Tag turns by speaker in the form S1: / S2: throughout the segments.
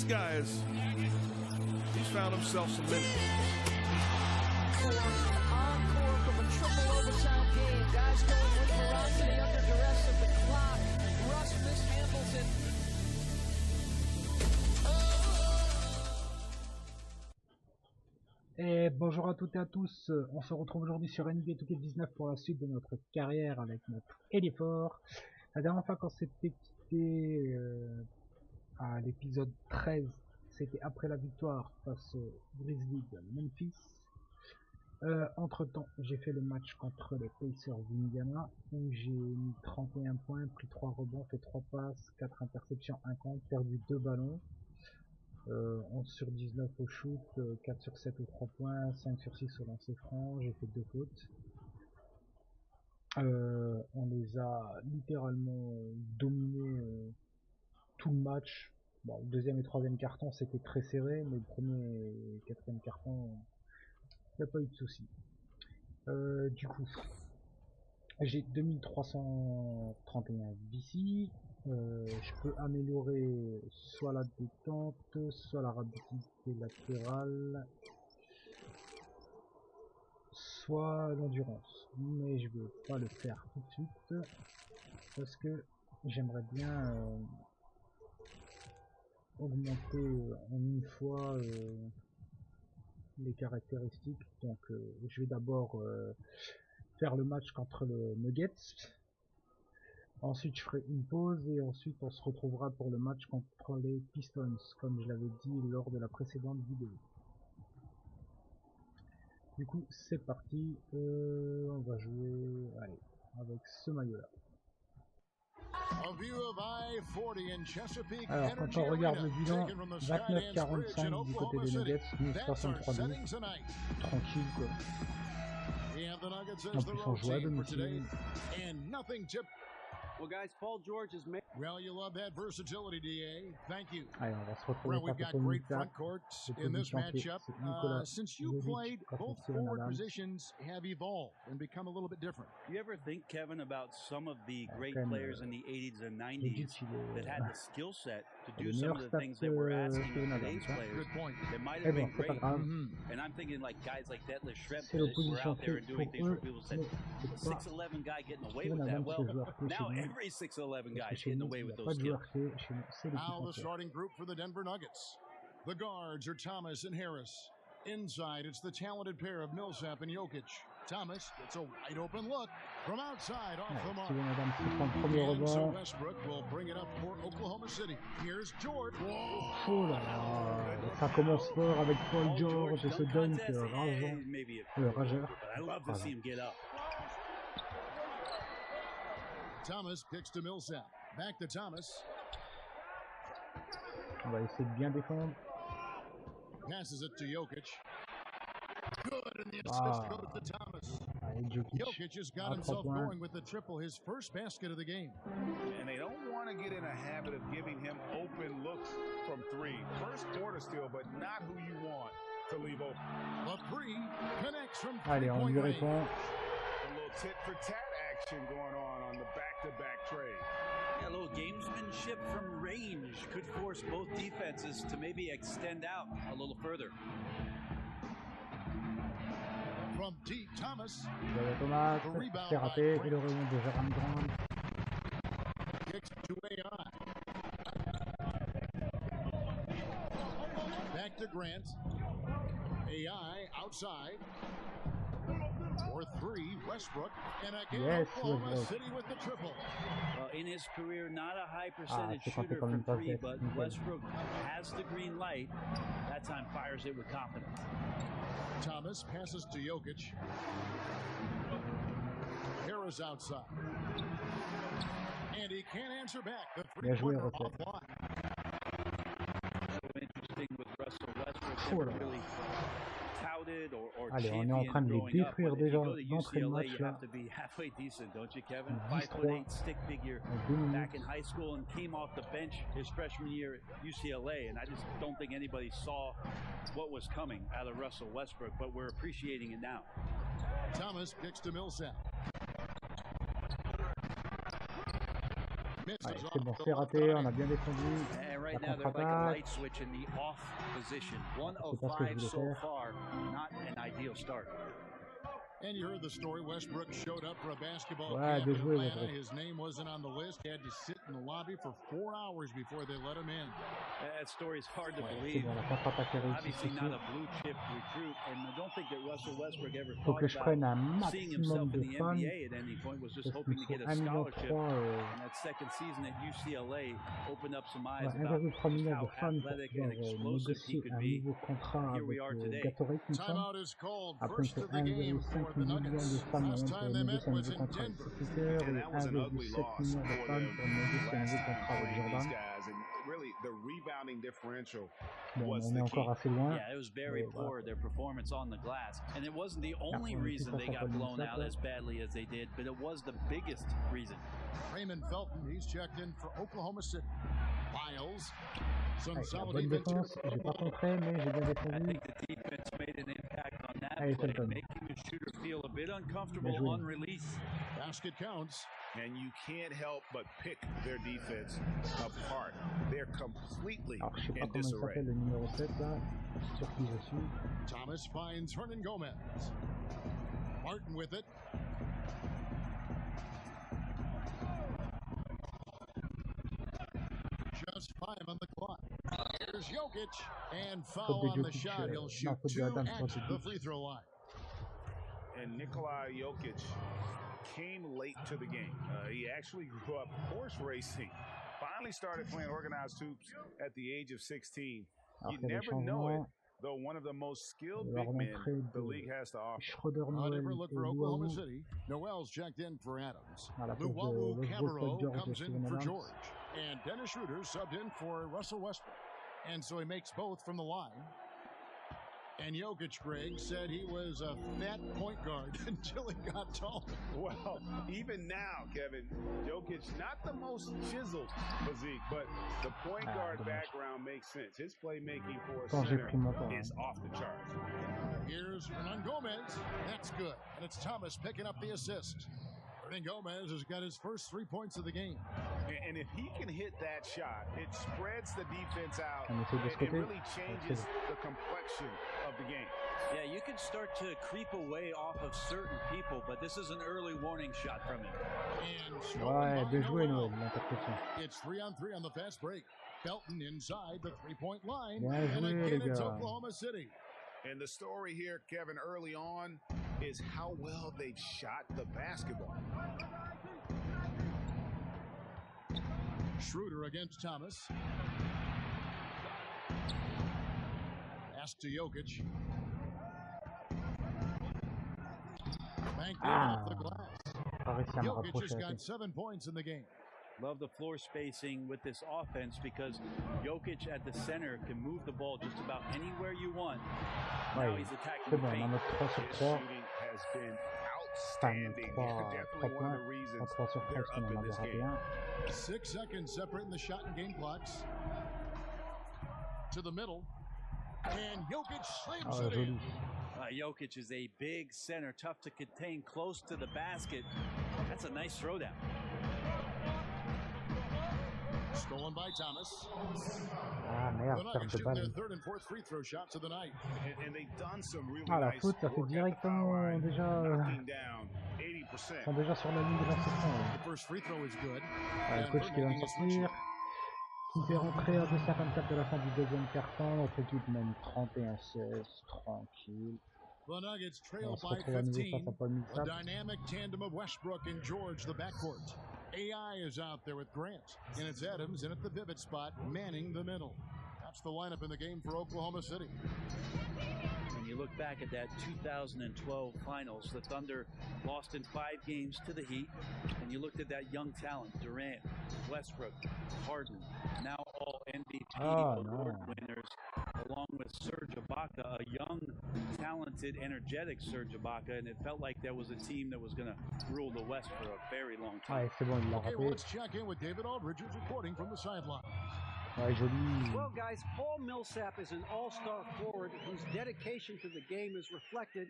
S1: this guy is, he's found himself some minutes.
S2: Encore from a triple overtime game. Guys going with ferocity under duress of the clock. Russ mishandles it.
S3: Et bonjour à toutes et à tous, on se retrouve aujourd'hui sur EP14 pour la suite de notre carrière avec notre effort. La dernière fois quand c'était quitté à l'épisode 13, c'était après la victoire face au Grizzlies de Memphis. Entre temps, j'ai fait le match contre les Pacers d'Indiana où j'ai mis 31 points, pris 3 rebonds, fait 3 passes, 4 interceptions, 1 contre, perdu 2 ballons. 11 sur 19 au shoot, 4 sur 7 aux 3 points, 5 sur 6 au lancer franc, j'ai fait 2 fautes. On les a littéralement dominés tout le match. Bon, le deuxième et troisième carton c'était très serré, mais le premier et quatrième carton, il n'y a pas eu de soucis. Du coup, j'ai 2331 d'ici. Je peux améliorer soit la détente, soit la rapidité latérale, soit l'endurance. Mais je vais pas le faire tout de suite parce que j'aimerais bien augmenter en une fois les caractéristiques. Donc je vais d'abord faire le match contre le Nuggets. Ensuite je ferai une pause et ensuite on se retrouvera pour le match contre les Pistons, comme je l'avais dit lors de la précédente vidéo. Du coup c'est parti, on va jouer avec ce maillot là. Alors quand on regarde le bilan, 29-45 du côté des Nuggets, nous 63-12, tranquille quoi. En plus on joue à domicile.
S4: Well, guys, Paul George has made.
S5: Well, you love that versatility, DA. Thank you.
S3: Allez, on va se retrouver
S5: Well, we've got great front courts in this matchup. Since you played, both forward positions have evolved and become a little bit different.
S4: Do you ever think, Kevin, about some of the great players in the 80s and 90s that had the skill set to do some of the things that we're asking today's players?
S5: Good point.
S4: They might have been great. And I'm thinking like guys like Detlef Schrempf that were out there and doing things where people said, 6'11" guy getting away with that. Well, now every 6'11" guy is getting away with those skills.
S5: Now the starting group for the Denver Nuggets. The guards are Thomas and Harris. Inside, it's the talented pair of Millsap and Jokic. Thomas gets a wide open look from outside off the mark. And so Westbrook will bring it up for Oklahoma City. Here's George.
S3: Oh là là, ça commence fort avec Paul George et ce dunk rageur.
S4: I love to see him get up.
S5: Thomas kicks to Millsap. Back to Thomas.
S3: On va essayer de bien défendre.
S5: Passes it to Jokic. Good, and the assist goes to Thomas. Jokic has got himself going with the triple, his first basket of the game.
S6: And they don't want to get in a habit of giving him open looks from three. First quarter still, but not who you want to leave open.
S5: The three connects from
S3: Allez, on lui répond.
S6: A little tit-for-tat action going on the back-to-back trade.
S4: Yeah, a little gamesmanship from range could force both defenses to maybe extend out a little further.
S5: From deep, Thomas.
S3: Thomas, c'est raté, et le rebond de Jeremy Grant.
S5: Kicks to AI. Back to Grant. AI outside. For three, Westbrook, and again Oklahoma City with the triple.
S4: In his career, not a high percentage shooter from three, but Westbrook has the green light. That time fires it with confidence.
S5: Thomas passes to Jokic. Harris outside. And he can't answer back. The three-pointer offline.
S4: So interesting with Russell Westbrook. Really touted or
S3: allez, on est en train de les détruire déjà d'entrée de match là.
S4: 5'8" stick figure back in high school and came off the bench his freshman year at UCLA, and I just don't think anybody saw what was coming out of Russell Westbrook, but we're appreciating it now.
S5: Thomas kicks to Millsap.
S3: Ouais, c'est bon, c'est raté, on a bien défendu.
S4: And
S3: La
S4: right now they're like a
S3: contre-attaque.
S4: light switch in the off position. 1
S3: C'est
S4: of
S3: pas ce que je
S4: 5
S3: voulais
S4: so
S3: faire.
S4: far. Not an ideal start.
S5: And you heard the story. Westbrook showed up for a basketball
S3: Ouais,
S5: camp
S3: bien
S5: in
S3: joué,
S5: Atlanta.
S3: Westbrook.
S5: His name wasn't on the list. He had to sit in the lobby for 4 hours before they let him in.
S4: That story is hard to
S3: Ouais, c'est
S4: believe.
S3: bon, la contre-attaque est réussie.
S4: Obviously not a blue chip recruit, and I don't think that Russell Westbrook ever
S3: Faut
S4: thought
S3: que je prenne un
S4: about seeing himself
S3: maximum
S4: in
S3: de
S4: the
S3: fans.
S4: NBA at any point. Was just
S3: Parce
S4: hoping
S3: qu'il
S4: to
S3: faut
S4: get a
S3: 1,3 million.
S4: scholarship. And that second season at UCLA opened up some eyes
S3: Ouais,
S4: about
S3: 1,3
S4: just
S3: million
S4: how
S3: de fans pour
S4: athletic
S3: pouvoir
S4: and explosive he
S3: négocier
S4: could
S3: un
S4: be.
S3: nouveau contrat
S4: Here we
S3: avec
S4: are today.
S3: Gatorade, il me semble.
S5: Timeout is called.
S3: Après, il
S5: First
S3: faut
S5: of the game
S3: 1,5
S5: for the
S3: million de
S5: Nuggets.
S3: fans
S5: Last
S3: pour
S5: time they met
S3: négocier un
S5: was
S3: nouveau
S5: in
S3: contrat avec
S5: Denver.
S3: Peter
S6: And
S3: et
S6: that was an ugly
S3: 1,7
S6: loss
S3: million de
S6: for
S3: fans
S6: them
S3: pour négocier un
S6: last
S3: nouveau
S6: time
S3: contrat avec
S6: playing these
S3: Jordan.
S6: guys. And really, the rebounding differential
S3: Bon,
S6: was
S3: on est
S6: the
S3: encore
S6: key.
S3: assez loin.
S4: Yeah, it was very
S3: Mais voilà.
S4: poor, their performance on the glass. And it wasn't the only
S3: on est
S4: reason
S3: plus
S4: they
S3: fort
S4: got
S3: contre
S4: blown out
S3: Minnesota.
S4: as badly as they did, but it was the biggest reason.
S5: Raymond Felton, he's checked in for Oklahoma City. Miles, some
S3: Avec la
S5: solid
S3: bonne
S5: defense.
S3: défense, j'ai pas contré, mais j'ai bien
S4: I
S3: défendu.
S4: think the defense made an impact on that
S3: Allez,
S4: play,
S3: Felton.
S4: making the shooter feel a bit
S3: Bien
S4: uncomfortable
S3: joué.
S4: on release.
S5: Basket counts.
S6: And you can't help but pick their defense apart. They're completely
S3: Alors, je sais pas
S6: in
S3: comment il
S6: disarray.
S3: s'appelle le numéro 7 là, sur qui je suis.
S5: Thomas finds Hernan Gomez. Martin with it. Just 5 on the clock. Here's Jokic. And foul
S3: Faute de
S5: on the
S3: Jokic,
S5: shot. He'll shoot
S3: non, faute de
S5: 2
S3: Adam
S5: at
S3: sur
S5: the
S3: Jokic.
S5: free throw line.
S6: And Nikola Jokic came late to the game. He actually grew up horse racing. Finally started playing organized hoops at the age of 16.
S3: Alors,
S6: You
S3: il y a des
S6: never know it,
S3: changements.
S6: though one of the most skilled
S3: La
S6: big men
S3: rentrée
S6: the
S3: de
S6: league has to offer.
S3: Schroeder,
S5: A
S3: Noël
S5: different look
S3: et
S5: for Oklahoma
S3: Luau.
S5: City. Noel's checked in for Adams.
S3: À la place de
S5: Luau
S3: Westbrook,
S5: Cabarro
S3: George
S5: comes
S3: et
S5: in
S3: Steven
S5: for
S3: Adams.
S5: George. And Dennis Schroeder subbed in for Russell Westbrook. And so he makes both from the line. And Jokic, Greg, said he was a fat point guard until he got tall.
S6: Well, even now, Kevin, Jokic, not the most chiseled physique, but the point guard
S3: dommage.
S6: background makes sense. His playmaking for a
S3: Quand j'ai
S6: center
S3: pris mon temps.
S6: is off the charts.
S5: Here's Hernan Gomez. That's good. And it's Thomas picking up the assist. Hernan Gomez has got his first 3 points of the game.
S6: And if he can hit that shot, it spreads the defense out
S3: On essaie de ce
S6: and
S3: côté.
S6: really changes the complexion of the game.
S4: Yeah, you can start to creep away off of certain people, but this is an early warning shot from him.
S5: And stolen
S3: Ouais,
S5: by
S3: bien joué
S5: Noel.
S3: Noël, l'interception.
S5: It's 3-on-3 on the fast break. Felton inside the three-point line.
S3: Bien
S5: And
S3: joué,
S5: again,
S3: les
S5: it's
S3: gars.
S5: Oklahoma City.
S6: And the story here, Kevin, early on is how well they've shot the basketball.
S5: Schroeder against Thomas. Pass to Jokic. Banked in off the glass.
S3: Pas réussi à me
S5: Jokic
S3: rapprocher
S5: has
S3: assez.
S5: got 7 points in the game.
S4: Love the floor spacing with this offense because Jokic at the center can move the ball just about anywhere you want. Now
S3: Ouais,
S4: he's attacking
S3: c'est
S4: the
S3: bon, on en
S4: paint.
S3: a 3 sur
S6: His
S3: 3.
S6: shooting has been
S3: Enfin,
S6: outstanding.
S3: 3
S6: Definitely one of
S3: points.
S6: the
S3: En
S6: reasons
S3: 3 sur 3,
S6: they're
S3: parce qu'on
S6: up
S3: en
S6: in
S3: avait
S6: this
S3: raté
S6: game.
S3: un.
S5: 6 seconds separating the shot and game clocks. To the middle. And Jokic slams
S3: Ah,
S5: it in.
S3: joli.
S4: Jokic is a big center, tough to contain, close to the basket. That's a nice throwdown.
S5: Stolen by Thomas.
S3: Ah
S5: The
S3: merde,
S5: Nuggets
S3: perte de
S5: shooting their
S3: balle.
S5: third and fourth free throw shots of the night.
S6: And they've done some really
S3: Ah, la
S6: nice
S3: faute, ça fait
S6: work at the foul
S3: directement
S6: line,
S3: déjà.
S6: knocking down 80%.
S3: Ils sont déjà sur la ligne de l'interception.
S5: The first free throw is good.
S3: Le coach qui va me sortir. Qui me fait rentrer à 2,54 de la fin du deuxième quart-temps. Notre équipe mène 31-16, tranquille.
S5: The Nuggets trail
S3: On se
S5: by
S3: retrouve à nouveau
S5: 15.
S3: face à Paul
S5: A
S3: Millsap.
S5: dynamic tandem of Westbrook and George, the backcourt. AI is out there with Grant, and it's Adams in at the pivot spot, manning the middle. That's the lineup in the game for Oklahoma City.
S4: When you look back at that 2012 finals, the Thunder lost in 5 games to the Heat, and you looked at that young talent, Durant, Westbrook, Harden, now all MVP award winners, along with Serge Ibaka, a young, talented, energetic Serge Ibaka, and it felt like there was a team that was going to rule the West for a very long time.
S3: Ouais, c'est bon, il l'a
S5: Okay, well,
S3: raté.
S5: let's check in with David Aldridge, who's reporting from the sideline.
S3: Ouais, joli.
S7: Well, guys, Paul Millsap is an all-star forward whose dedication to the game is reflected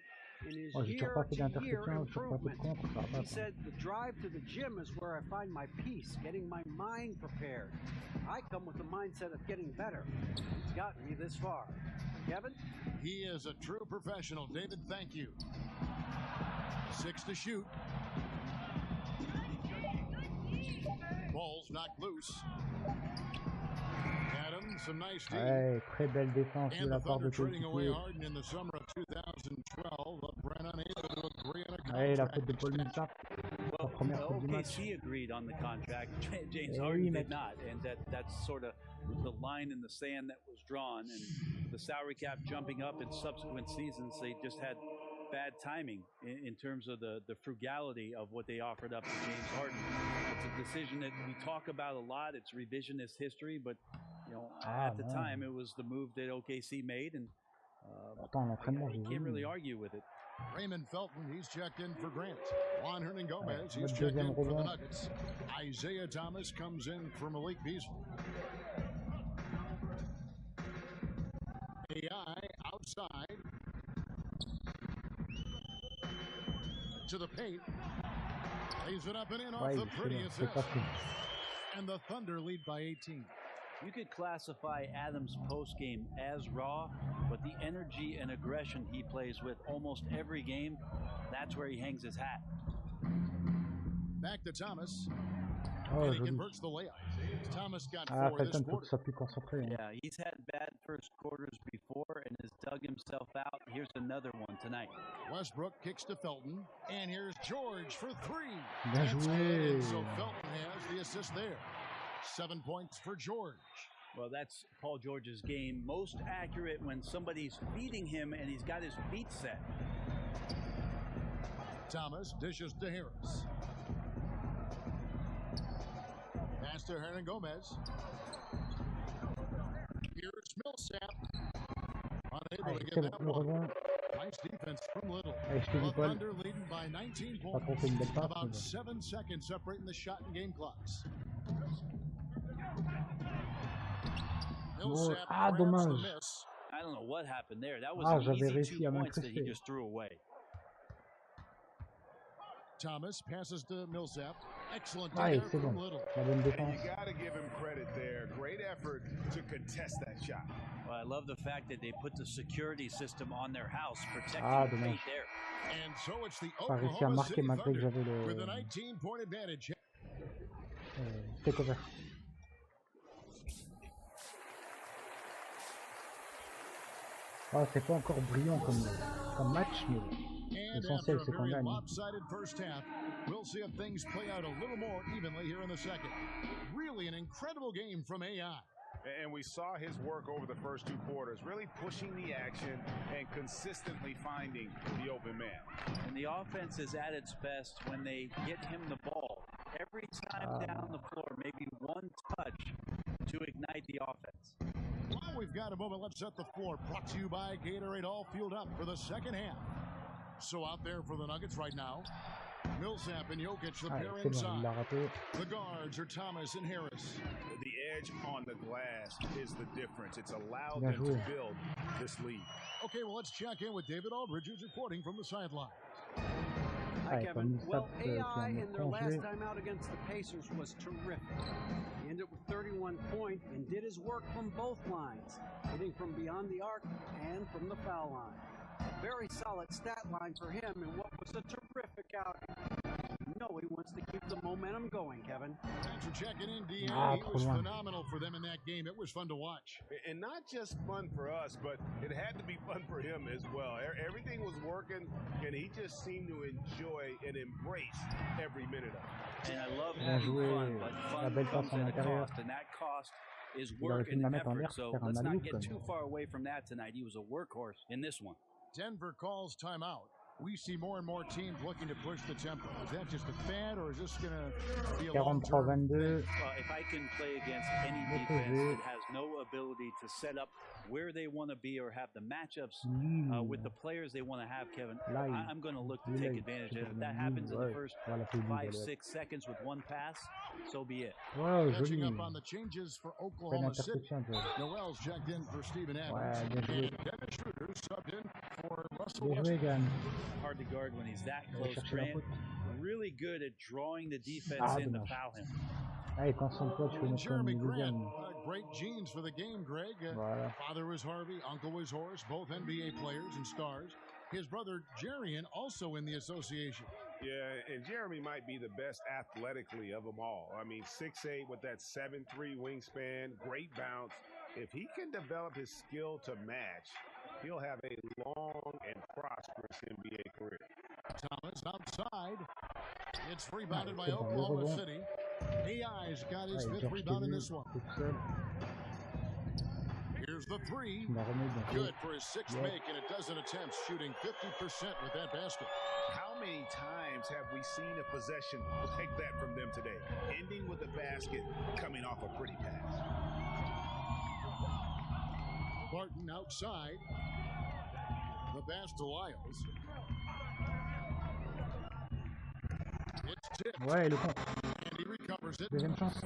S7: in his
S3: Oh, j'ai toujours pas fait
S7: year-to-year
S3: d'interception, j'ai toujours pas fait de
S7: improvement.
S3: contre, ça va
S7: He
S3: pas.
S7: said, the drive to the gym is where I find my peace, getting my mind prepared. I come with the mindset of getting better. It's gotten me this far. Kevin?
S5: He is a true professional. David, thank you. 6 to shoot. Ball's knocked loose. Adam, some nice D.
S3: Ouais, très belle défense de
S5: And
S3: la
S5: the
S3: part de
S5: Thunder trading away
S3: coéquipier.
S5: Harden in the summer of 2012. LeBron unable to agree on a
S3: Ouais, la
S5: contract
S3: faute de Paul Millsap. Sa première faute du match.
S4: OKC agreed on the contract. James
S3: Eh
S4: Harden
S3: oui,
S4: did
S3: mec.
S4: not, and that's sort of the line in the sand that was drawn. And the salary cap jumping up in subsequent seasons, they just had bad timing in terms of the frugality of what they offered up to James Harden. It's a decision that we talk about a lot. It's revisionist history, but you know, at the time, it was the move that OKC made, and
S3: Pourtant, l'entraînement,
S4: you
S3: j'ai
S4: can't
S3: vu.
S4: really argue with it.
S5: Raymond Felton, he's checked in for Grant. Juan Hernan Gomez, he's
S3: Notre
S5: checked in
S3: deuxième
S5: for the
S3: rebond.
S5: Nuggets. Isaiah Thomas comes in for Malik Beasley. AI outside. To the paint. Lays it up and in off
S3: Ouais,
S5: the pretty
S3: c'est
S5: assist.
S3: facile.
S5: And the Thunder lead by 18.
S4: You could classify Adams' postgame as raw, but the energy and aggression he plays with almost every game, that's where he hangs his hat.
S5: Back to Thomas.
S3: Oh,
S5: And he
S3: joli.
S5: converts the layup. Thomas got
S3: Ah,
S5: 4 this
S3: Felton, faut
S5: quarter.
S3: qu'il soit plus concentré. Hein.
S4: Yeah, he's had bad first quarters before and has dug himself out. Here's another one tonight.
S5: Westbrook kicks to Felton. And here's George for 3.
S3: Bien
S5: That's
S3: joué.
S5: good. And so Felton has the assist there. 7 points for George.
S4: Well, that's Paul George's game. Most accurate when somebody's feeding him and he's got his feet set.
S5: Thomas dishes to Harris. Pass to Hernan Gomez. Here's Millsap. Unable to
S3: Allez,
S5: get
S3: c'est bon,
S5: that
S3: le
S5: one.
S3: rebond.
S5: Nice defense from Little.
S3: Allez, je te dis,
S5: The
S3: Paul.
S5: Thunder leading by 19
S3: Pas
S5: points.
S3: trop fait une belle passe, mais
S5: About
S3: bon.
S5: 7 seconds separating the shot and game clocks. Millsap
S3: Ah,
S5: grabs the
S3: dommage.
S5: miss.
S4: I don't know what happened there. That was
S3: Ah,
S4: an
S3: j'avais
S4: easy
S3: réussi
S4: 2
S3: à
S4: points that he
S3: m'incruster.
S4: just threw away.
S5: Thomas passes to Millsap. Excellent
S3: Ouais,
S5: there
S3: c'est
S5: from
S3: bon.
S5: Little.
S3: La bonne
S6: And
S3: défense.
S6: you got to give him credit there. Great effort to contest that shot.
S4: Well, I love the fact that they put the security system on their house, protecting
S3: Ah,
S4: the
S3: dommage.
S4: paint there.
S5: And so it's the
S3: Pas réussi à
S5: Oklahoma
S3: marquer
S5: City
S3: malgré que
S5: Thunder
S3: j'avais
S5: with a
S3: le
S5: 19-point advantage.
S3: takeover. Ah, c'est pas encore brillant comme match, mais
S5: And
S3: l'essentiel
S5: after
S3: c'est
S5: a
S3: qu'on
S5: very
S3: gagne.
S5: lopsided first half, we'll see if things play out a little more evenly here in the second. Really an incredible game from AI.
S6: And we saw his work over the first 2 quarters, really pushing the action and consistently finding the open man.
S4: And the offense is at its best when they get him the ball. Every time down the floor, maybe one touch to ignite the offense.
S5: Well, we've got a moment. Let's set the floor. Brought to you by Gatorade, all fueled up for the second half. So out there for the Nuggets right now, Millsap and Jokic, the
S3: Ah,
S5: pair
S3: c'est bon, il
S5: inside.
S3: l'a raté.
S5: The guards are Thomas and Harris.
S6: The edge on the glass is the difference. It's allowed
S3: Bien
S6: them to
S3: joué.
S6: build this lead.
S5: Okay, well, let's check in with David Aldridge, who's reporting from the sideline.
S7: Hi,
S3: Ouais,
S7: Kevin.
S3: comme
S7: Well,
S3: ça,
S7: AI
S3: qui
S7: in their
S3: en
S7: last
S3: congé.
S7: time out against the Pacers was terrific. He ended with 31 points and did his work from both lines, hitting from beyond the arc and from the foul line. A very solid stat line for him in what was a terrific outing. You know he wants to keep the momentum going, Kevin.
S5: Thanks for checking in, DA.
S3: Ah,
S5: He
S3: trop
S5: was
S3: loin.
S5: phenomenal for them in that game. It was fun to watch.
S6: And not just fun for us, but it had to be fun for him as well. Everything was working, and he just seemed to enjoy and embrace every minute of it.
S4: And I love
S3: Bien
S4: having
S3: joué.
S4: fun, but
S3: La
S4: fun
S3: belle passe
S4: comes
S3: en
S4: at a
S3: intérieur.
S4: cost, and that cost is
S3: Il aurait
S4: work
S3: pu me la
S4: and
S3: mettre en
S4: effort.
S3: l'air,
S4: So
S3: faire un
S4: let's not
S3: alley-oop,
S4: get
S3: quand
S4: too
S3: même.
S4: far away from that tonight. He was a workhorse in this one.
S5: Denver calls timeout. We see more and more teams looking to push the tempo. Is that just a fad, or is this going to be a long-term
S3: 43-22.
S4: Well, if I can play against any
S3: Retrouvera.
S4: defense that has no ability to set up where they want to be or have the matchups with the players they want to have, Kevin,
S3: Là,
S4: I'm going to look to
S3: lui, là,
S4: take
S3: il
S4: advantage
S3: fait
S4: of it. If
S3: le
S4: that
S3: nul,
S4: happens in the
S3: ouais.
S4: first
S3: Voilà, c'est lui,
S4: 5-6 seconds with one pass, so be it.
S3: Wow,
S5: Catching
S3: joli.
S5: up on the changes for
S3: Belle
S5: Oklahoma City.
S3: interception, Joe.
S5: Noel's checked in for Stephen Adams.
S3: Ouais, bien joué.
S5: And Dennis Schroeder subbed in for
S3: Bien joué, Gan.
S4: Hard to guard when he's that
S3: Allez
S4: close.
S3: chercher la
S4: Grant
S3: faute.
S4: really good at drawing the defense
S3: Ah,
S4: in to
S3: dommage.
S4: foul him.
S3: Allez, concentre-toi, tu peux mettre comme
S5: Jeremy
S3: une
S5: Grant,
S3: deuxième.
S5: great genes for the game, Greg.
S3: Voilà.
S5: Father was Harvey, uncle was Horace, both NBA players and stars. His brother Jarian also in the association.
S6: Yeah, and Jeremy might be the best athletically of them all. I mean, 6'8" with that 7'3" wingspan, great bounce. If he can develop his skill to match, he'll have a long and prosperous NBA career.
S5: Thomas outside. It's rebounded by
S3: c'est bon, le
S5: Oklahoma
S3: rebond.
S5: City. AI's got his
S3: Allez,
S5: fifth
S3: George,
S5: rebound
S3: t'es
S5: in
S3: nul,
S5: this one.
S3: tout seul.
S5: Here's the three.
S3: Tu m'as remis, bien joué.
S5: Good for his sixth
S3: Yeah.
S5: make in a dozen attempts, shooting 50% with that basket.
S6: How many times have we seen a possession like that from them today? Ending with a basket, coming off a pretty pass.
S5: Barton outside. The pass to Lyles. It's tipped,
S3: Ouais, le contre.
S5: and he recovers it.
S3: Deuxième chance.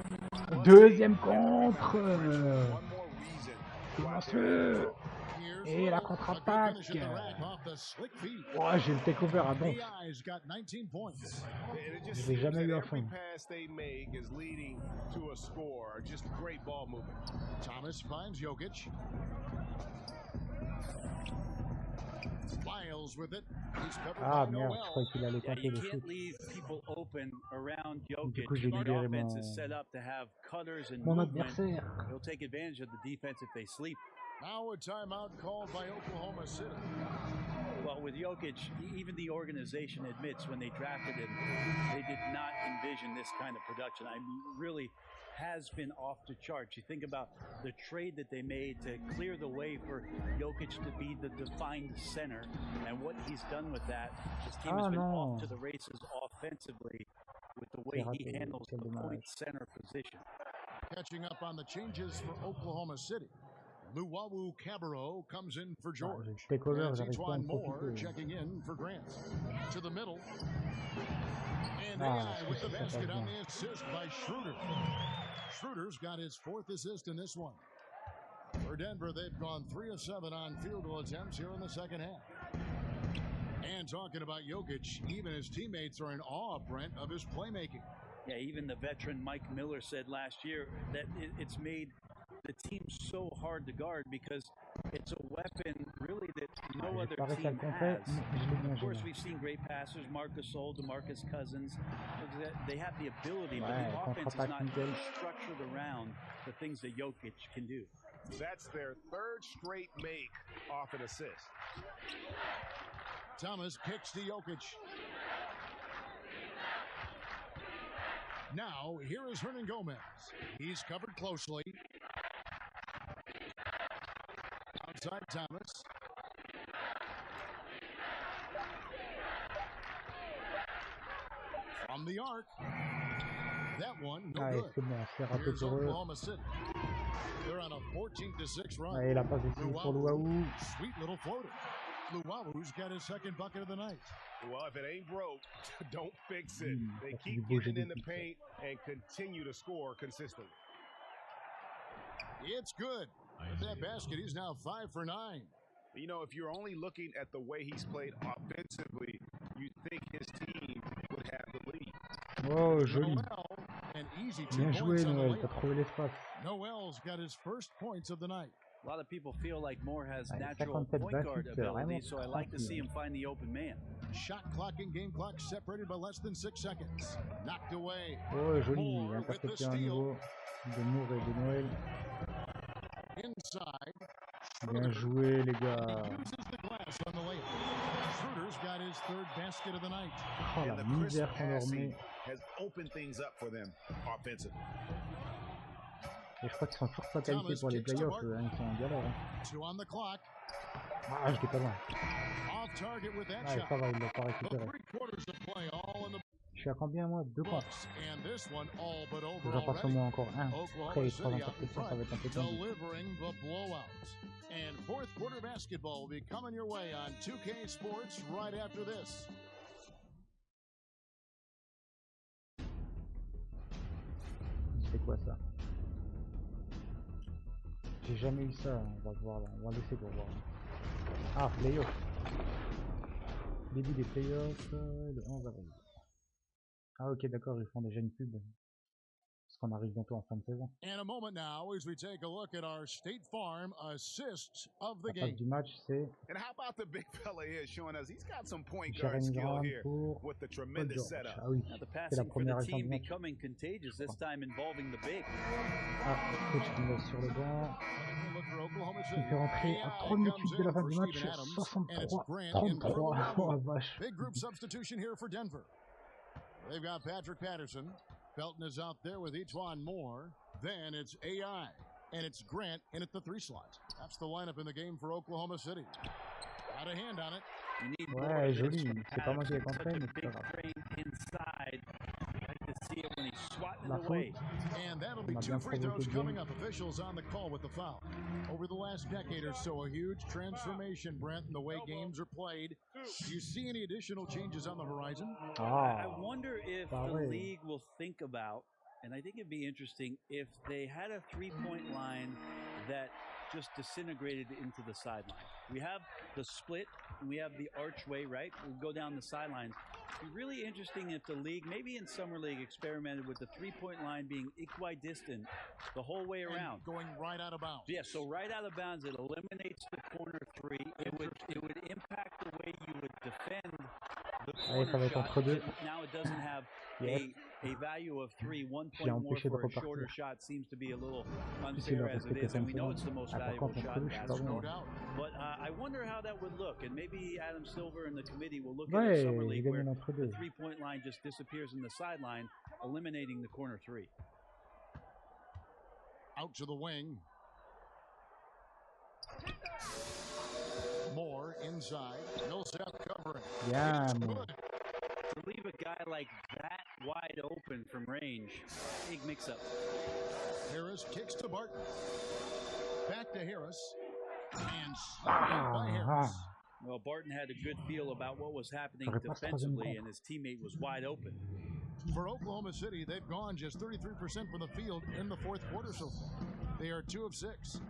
S3: Deuxième contre.
S6: One more reason.
S3: Commence-le.
S5: Here's
S3: Et la
S5: a good
S3: contre-attaque.
S5: finish at the rack off the slick feed.
S3: Ouais, j'ai le takeover à donf.
S5: AI's got 19 points.
S6: And it just
S3: Je l'ai
S6: seems
S3: jamais
S6: that
S3: eu à
S6: every
S3: fond.
S6: pass they make is leading to a score. Just great ball movement.
S5: Thomas finds Jokic. Lyles with it. He's covered
S3: Ah
S5: by
S3: merde, je
S5: Noel.
S3: croyais qu'il allait
S4: Yeah,
S3: tenter
S4: you
S3: le
S4: can't
S3: shoot.
S4: leave people open around Jokic.
S3: Du coup, j'ai
S4: The
S3: libéré
S4: offense
S3: mon-
S4: is set up to have cutters and
S3: Mon
S4: movement.
S3: adversaire.
S4: He'll take advantage of the defense if they sleep.
S5: Now a timeout called by Oklahoma City.
S4: Well, with Jokic, even the organization admits when they drafted him, they did not envision this kind of production. I mean, really has been off the charts. You think about the trade that they made to clear the way for Jokic to be the defined center, and what he's done with that. This team has
S3: Ah,
S4: been
S3: non.
S4: off to the races offensively with the way
S3: C'est
S4: he
S3: raté,
S4: handles
S3: quel
S4: the
S3: dommage.
S4: point center position.
S5: Catching up on the changes for Oklahoma City. Luwawu Cabarro comes in for George.
S3: j'ai le takeover,
S5: And
S3: j'arrive pas à en
S5: Antoine Moore
S3: profiter.
S5: checking in for Grant. To the middle. And
S3: Ah,
S5: AI with the
S3: ça passe
S5: basket on
S3: bien.
S5: the assist by Schroeder. Schroeder's got his fourth assist in this one. For Denver, they've gone 3 of 7 on field goal attempts here in the second half. And talking about Jokic, even his teammates are in awe, Brent, of his playmaking.
S4: Yeah, even the veteran Mike Miller said last year that it's made the team so hard to guard because it's a weapon really that no
S3: J'ai
S4: other
S3: pas réussi à
S4: team
S3: le contrer,
S4: has.
S3: mais je l'ai bien
S4: Of course,
S3: géré.
S4: we've seen great passers, Marcus Sol, DeMarcus Cousins. They have the ability, but
S3: Ouais,
S4: the offense is
S3: contre-attaque
S4: not
S3: nickel.
S4: structured around the things that Jokic can do.
S6: That's their third straight make off an assist.
S5: Thomas kicks to Jokic. Now, here is Hernan Gomez. He's covered closely. Outside Thomas. From the arc. That one, no
S3: Allez,
S5: good.
S3: c'est bon, c'est raté
S5: Here's
S3: pour eux.
S5: Oklahoma City. They're on a 14-6 run.
S3: Allez, la passe décisive pour Luwawu.
S5: Sweet little floater. Luwawu's got his second bucket of the night.
S6: Well, if it ain't broke, don't fix it. They
S3: ça, c'est
S6: keep
S3: du beau jeu
S6: getting in the
S3: d'équipe, ça.
S6: paint and continue to score consistently.
S5: It's good. With that basket, he's now 5 for 9.
S6: You know, if you're only looking at the way he's played offensively, you'd think his team would have the lead.
S3: Oh, joli.
S5: Noel, an easy 2
S3: Bien
S5: points
S3: joué,
S5: on the
S3: Noël, t'as
S5: layup.
S3: trouvé l'espace.
S5: Noel's got his first points of the night.
S4: A lot of people feel like Moore has
S3: Allez,
S4: natural
S3: 57,
S4: point guard
S3: 28,
S4: ability,
S3: vraiment
S4: so I like to see
S3: tranquille.
S4: him find the open man.
S5: Shot clock and game clock separated by less than 6 seconds. Knocked away.
S3: Oh, joli.
S5: Moore with the
S3: Intercepté un
S5: steal.
S3: niveau de Moore et de Noël.
S5: Inside.
S3: Bien joué, les
S5: He
S3: gars.
S5: uses the glass on the layup. Schroeder's got his third basket of the night.
S3: Oh,
S6: And
S3: la
S6: the crisp
S3: misère qu'on leur
S6: passing
S3: met.
S6: has opened things up for them offensively.
S3: Et je crois qu'ils sont toujours pas qualifiés pour les playoffs. Ils sont en galère. Hein.
S5: 2 on the clock.
S3: Ah, j'étais pas loin.
S5: Off target with that
S3: Ouais,
S5: shot.
S3: ça va, il l'a pas
S5: The
S3: récupéré.
S5: 3 quarters of play all in the
S3: Je suis à combien, moi? 2 points.
S5: books. And this one all but over
S3: J'en passe au
S5: already.
S3: moins encore un.
S5: Oklahoma
S3: Après les 3
S5: City out in
S3: interceptions, ça va être un peu
S5: front,
S3: tendu.
S5: delivering the blowout. And fourth quarter basketball will be coming your way on 2K Sports right after this.
S3: C'est quoi ça? J'ai jamais eu ça, on va voir là, on va laisser pour voir. Ah, playoff. Début des playoffs, le 11 avril. Ah ok, d'accord, ils font déjà une pub. Parce qu'on arrive bientôt en fin de saison.
S5: And a moment now as we take a look at our State Farm assist of the
S3: La phase
S5: game.
S3: du match, c'est
S6: And how about the big fella here showing us he's got some point guard skill
S3: J.L.A.
S6: here
S3: pour
S6: with the
S3: Paul
S6: tremendous
S3: George.
S6: setup.
S3: Ah oui,
S4: Now the
S3: c'est la
S4: passing for
S3: première
S4: the
S3: action du
S4: team
S3: match.
S4: becoming contagious, this time involving the big.
S3: Ah, coach qui me laisse sur le banc.
S5: Look for Oklahoma
S3: Il
S5: City.
S3: fait rentrer à 3 minutes de la fin du match, 63-33. Oh la vache.
S5: Big group substitution here for Denver. They've got Patrick Patterson. Felton is out there with Etuan Moore. Then it's AI. And it's Grant in at the 3 slot. That's the lineup in the game for Oklahoma City. Got a hand on it.
S4: You need more
S3: Ouais,
S4: of this
S3: joli.
S4: from
S3: C'est pas moi qui l'ai
S4: Patterson,
S3: compris,
S4: such a
S3: mais c'est
S4: big
S3: pas grave.
S4: frame inside. I like to see it when he's swatting
S3: La
S4: it away.
S3: faute.
S5: And that'll
S3: On
S5: be
S3: a
S5: 2
S3: bien
S5: free
S3: provoqué
S5: throws
S3: le
S5: coming
S3: game.
S5: up. Officials on the call with the foul. Over the last decade or so, a huge transformation, Brent, in the way games are played. Do you see any additional changes on the horizon?
S3: Ah,
S4: I wonder if the
S3: pareil.
S4: league will think about, and I think it'd be interesting, if they had a three-point line that just disintegrated into the sideline. We have the split, and we have the archway, right? We go down the sidelines. It'd be really interesting if the league, maybe in Summer League, experimented with the three-point line being equidistant the whole way around.
S5: And going right out of bounds.
S4: Yeah, so right out of bounds, it eliminates the corner three. It would impact the way you would defend the
S3: Allez, ça va
S4: corner
S3: être
S4: shot.
S3: entre deux.
S4: And now it doesn't have
S3: Yes.
S4: a value of 3. 1
S3: J'ai
S4: point more
S3: empêché de
S4: for a
S3: repartir.
S4: shorter shot seems to be a little
S3: Plus il
S4: unfair
S3: a
S4: as it
S3: respecté
S4: is, and
S3: 5
S4: we know
S3: secondes.
S4: it's the most
S3: Ah, par
S4: valuable
S3: contre,
S4: shot
S3: entre
S4: in
S3: deux, je suis pas
S4: basketball.
S3: bon.
S4: But I wonder how that would look, and maybe Adam Silver and the committee will look at
S3: Ouais,
S4: a Summer
S3: il
S4: League
S3: gagne
S4: where
S3: un entre
S4: the
S3: deux.
S4: three-point line just disappears in the sideline, eliminating the corner three.
S5: Out to the wing. Moore inside. Millsap covering.
S3: Bien,
S5: It's
S3: Moore.
S5: good.
S4: To leave a guy like that wide open from range, big mix-up.
S5: Harris kicks to Barton. Back to Harris. And slapped out by Harris.
S4: Well, Barton had a good feel about what was happening
S3: J'aurais pas ce troisième
S4: defensively,
S3: contre.
S4: and his teammate was wide open.
S5: For Oklahoma City, they've gone just 33% from the field in the fourth quarter so far. They are 2 of 6.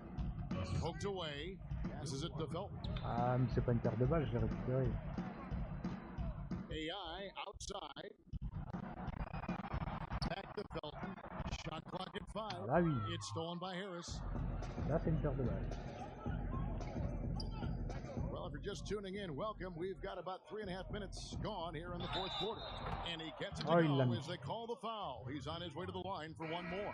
S5: Poked away. Passes it to Felton.
S3: Ah, mais c'est pas une paire de balles, je l'ai récupéré.
S5: AI outside. Back to Felton. Shot clock at 5.
S3: Ah, là, oui.
S5: It's stolen by Harris.
S3: Là, c'est une paire de balles.
S5: Well, if you're just tuning in, welcome. We've got about 3.5 minutes gone here in the fourth quarter. And he gets it to
S3: Oh, il l'a
S5: go
S3: mis.
S5: as they call the foul. He's on his way to the line for one more.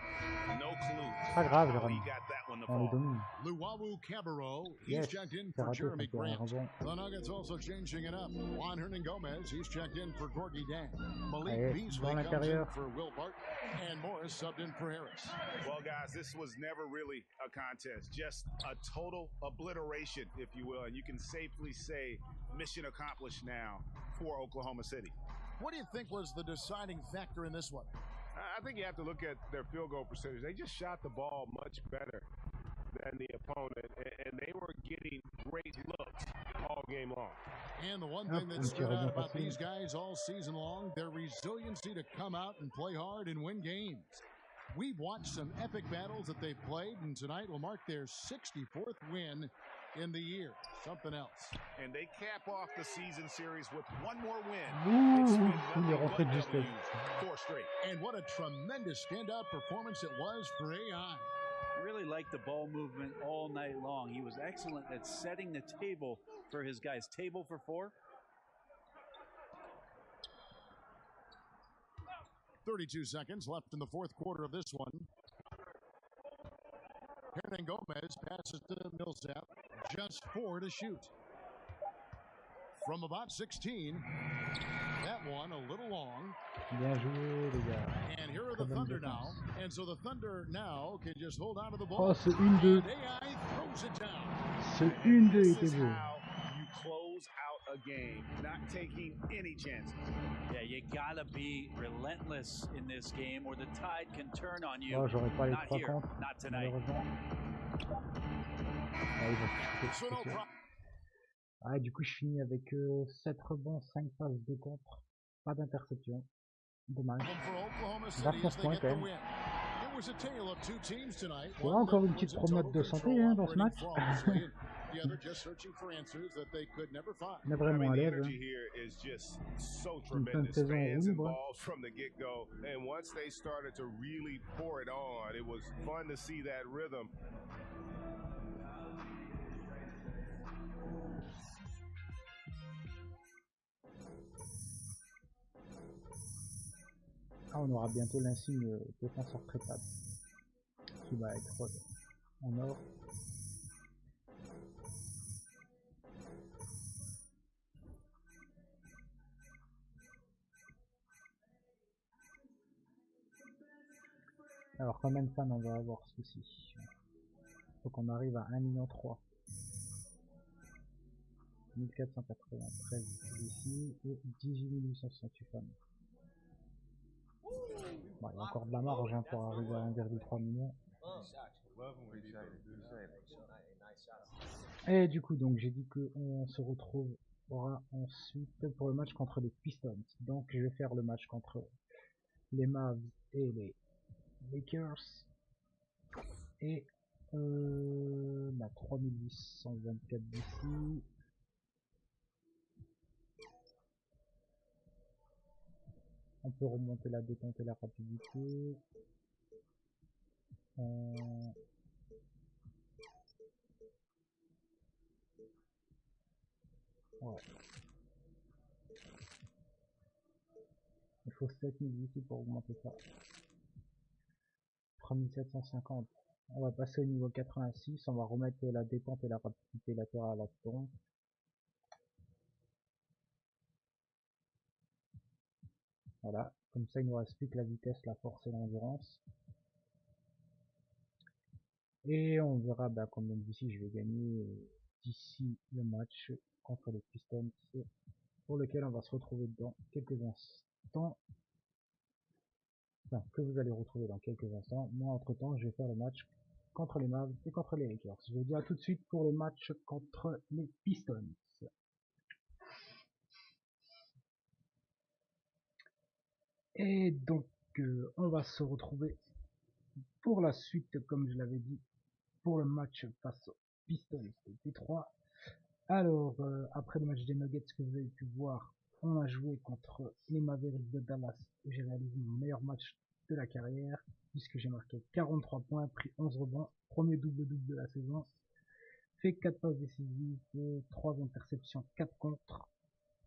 S6: No clue
S3: Pas grave,
S6: how he
S3: Jérôme.
S6: got that one to
S3: On les
S6: fall.
S3: domine.
S5: Luwawu Cabarro, he's
S3: Yes,
S5: checked in
S3: c'est
S5: for
S3: raté,
S5: Jeremy
S3: ça fait un
S5: Grant.
S3: rebond.
S5: The Nuggets also changing it up. Juan Hernan-Gomez, he's checked in for Gorgie Dan. Malik
S3: Allez,
S5: Beasley
S3: dans
S5: comes in
S3: l'intérieur.
S5: for Will Barton. And Morris subbed in for Harris.
S6: Well, guys, this was never really a contest, just a total obliteration, if you will. And you can safely say mission accomplished now for Oklahoma City.
S5: What do you think was the deciding factor in this one?
S6: I think you have to look at their field goal percentage. They just shot the ball much better than the opponent, and they were getting great looks all game long.
S5: And the one
S3: Hop,
S5: thing that
S3: un
S5: stood
S3: petit
S5: out
S3: rebond
S5: about
S3: facile.
S5: these guys all season long, their resiliency to come out and play hard and win games. We've watched some epic battles that they've played, and tonight will mark their 64th win in the year. Something else.
S6: And they cap off the season series with one more win.
S3: Ouh,
S6: It's been
S3: il est
S6: nothing
S3: rentré de
S6: but
S3: justesse.
S6: W's, 4 straight.
S5: And what a tremendous standout performance it was for AI.
S4: Really liked the ball movement all night long. He was excellent at setting the table for his guys. Table for 4.
S5: 32 seconds left in the fourth quarter of this one. Hernan-Gomez passes to Millsap. Just 4 to shoot. From about 16. That one a little long.
S3: Bien joué, les gars.
S5: And here are the
S3: Très bonne
S5: Thunder
S3: défense.
S5: now. And so the Thunder now can just hold on to the
S3: Oh,
S5: ball.
S3: ce 1-2.
S5: And AI throws it down.
S3: Ce 1-2
S6: This
S3: était
S6: is
S3: beau.
S6: how you close out a game, not taking any chances.
S4: Yeah, you gotta be relentless in this game, or the tide can turn on you.
S3: Oh, j'aurais pas les
S4: Not
S3: 3
S4: here,
S3: contre,
S4: not tonight.
S3: malheureusement. Ah, ils vont shooter,
S5: So no
S3: c'est sûr.
S5: problem.
S3: Ah, du coup, je finis avec 7 rebonds, 5 passes de contre. Pas d'interception. Dommage.
S5: For Oklahoma City
S3: 29
S5: as they
S3: points
S5: get
S3: quand
S5: the
S3: même.
S5: win. It was a tale of two teams tonight.
S3: Il y
S5: One
S3: aura encore
S5: that
S3: une
S5: was
S3: petite
S5: in
S3: promenade
S5: total
S3: de santé
S5: control,
S3: hein, dans ce
S5: operating
S3: match.
S5: flawlessly, together, just searching for answers that they could never find.
S3: On est
S6: I
S3: vraiment
S6: mean,
S3: à
S6: the
S3: l'aise.
S6: energy here is just so
S3: Une fin de
S6: tremendous.
S3: saison en
S6: Fans
S3: roue libre.
S6: involved from the get-go, and once they started to really pour it on, it was fun to see that rhythm.
S3: Ah, on aura bientôt l'insigne défenseur traitable qui va être en or. Alors combien de fans on va avoir ce coup-ci? Faut qu'on arrive à 1,3 million. 1493 ici et 18 868 fans. Bon, il y a encore de la marge hein, pour arriver à 1,3 million. Et du coup donc j'ai dit qu'on se retrouvera ensuite pour le match contre les Pistons. Donc je vais faire le match contre les Mavs et les Lakers. Et 3824 d'ici. On peut remonter la détente et la rapidité. Ouais. Il faut 7000 ici pour augmenter ça. 3750. On va passer au niveau 86. On va remettre la détente et la rapidité latérale à fond. Voilà. Comme ça, il nous reste plus que la vitesse, la force et l'endurance. Et on verra combien d'ici je vais gagner d'ici le match contre les Pistons, pour lequel on va se retrouver dans quelques instants. Enfin, que vous allez retrouver dans quelques instants. Moi, entre temps, je vais faire le match contre les Mavs et contre les Lakers. Je vous dis à tout de suite pour le match contre les Pistons. Et donc, on va se retrouver pour la suite, comme je l'avais dit, pour le match face aux Pistons de Détroit. Alors, après le match des Nuggets que vous avez pu voir, on a joué contre les Mavericks de Dallas. J'ai réalisé mon meilleur match de la carrière, puisque j'ai marqué 43 points, pris 11 rebonds, premier double-double de la saison, fait 4 passes décisives, 3 interceptions, 4 contre,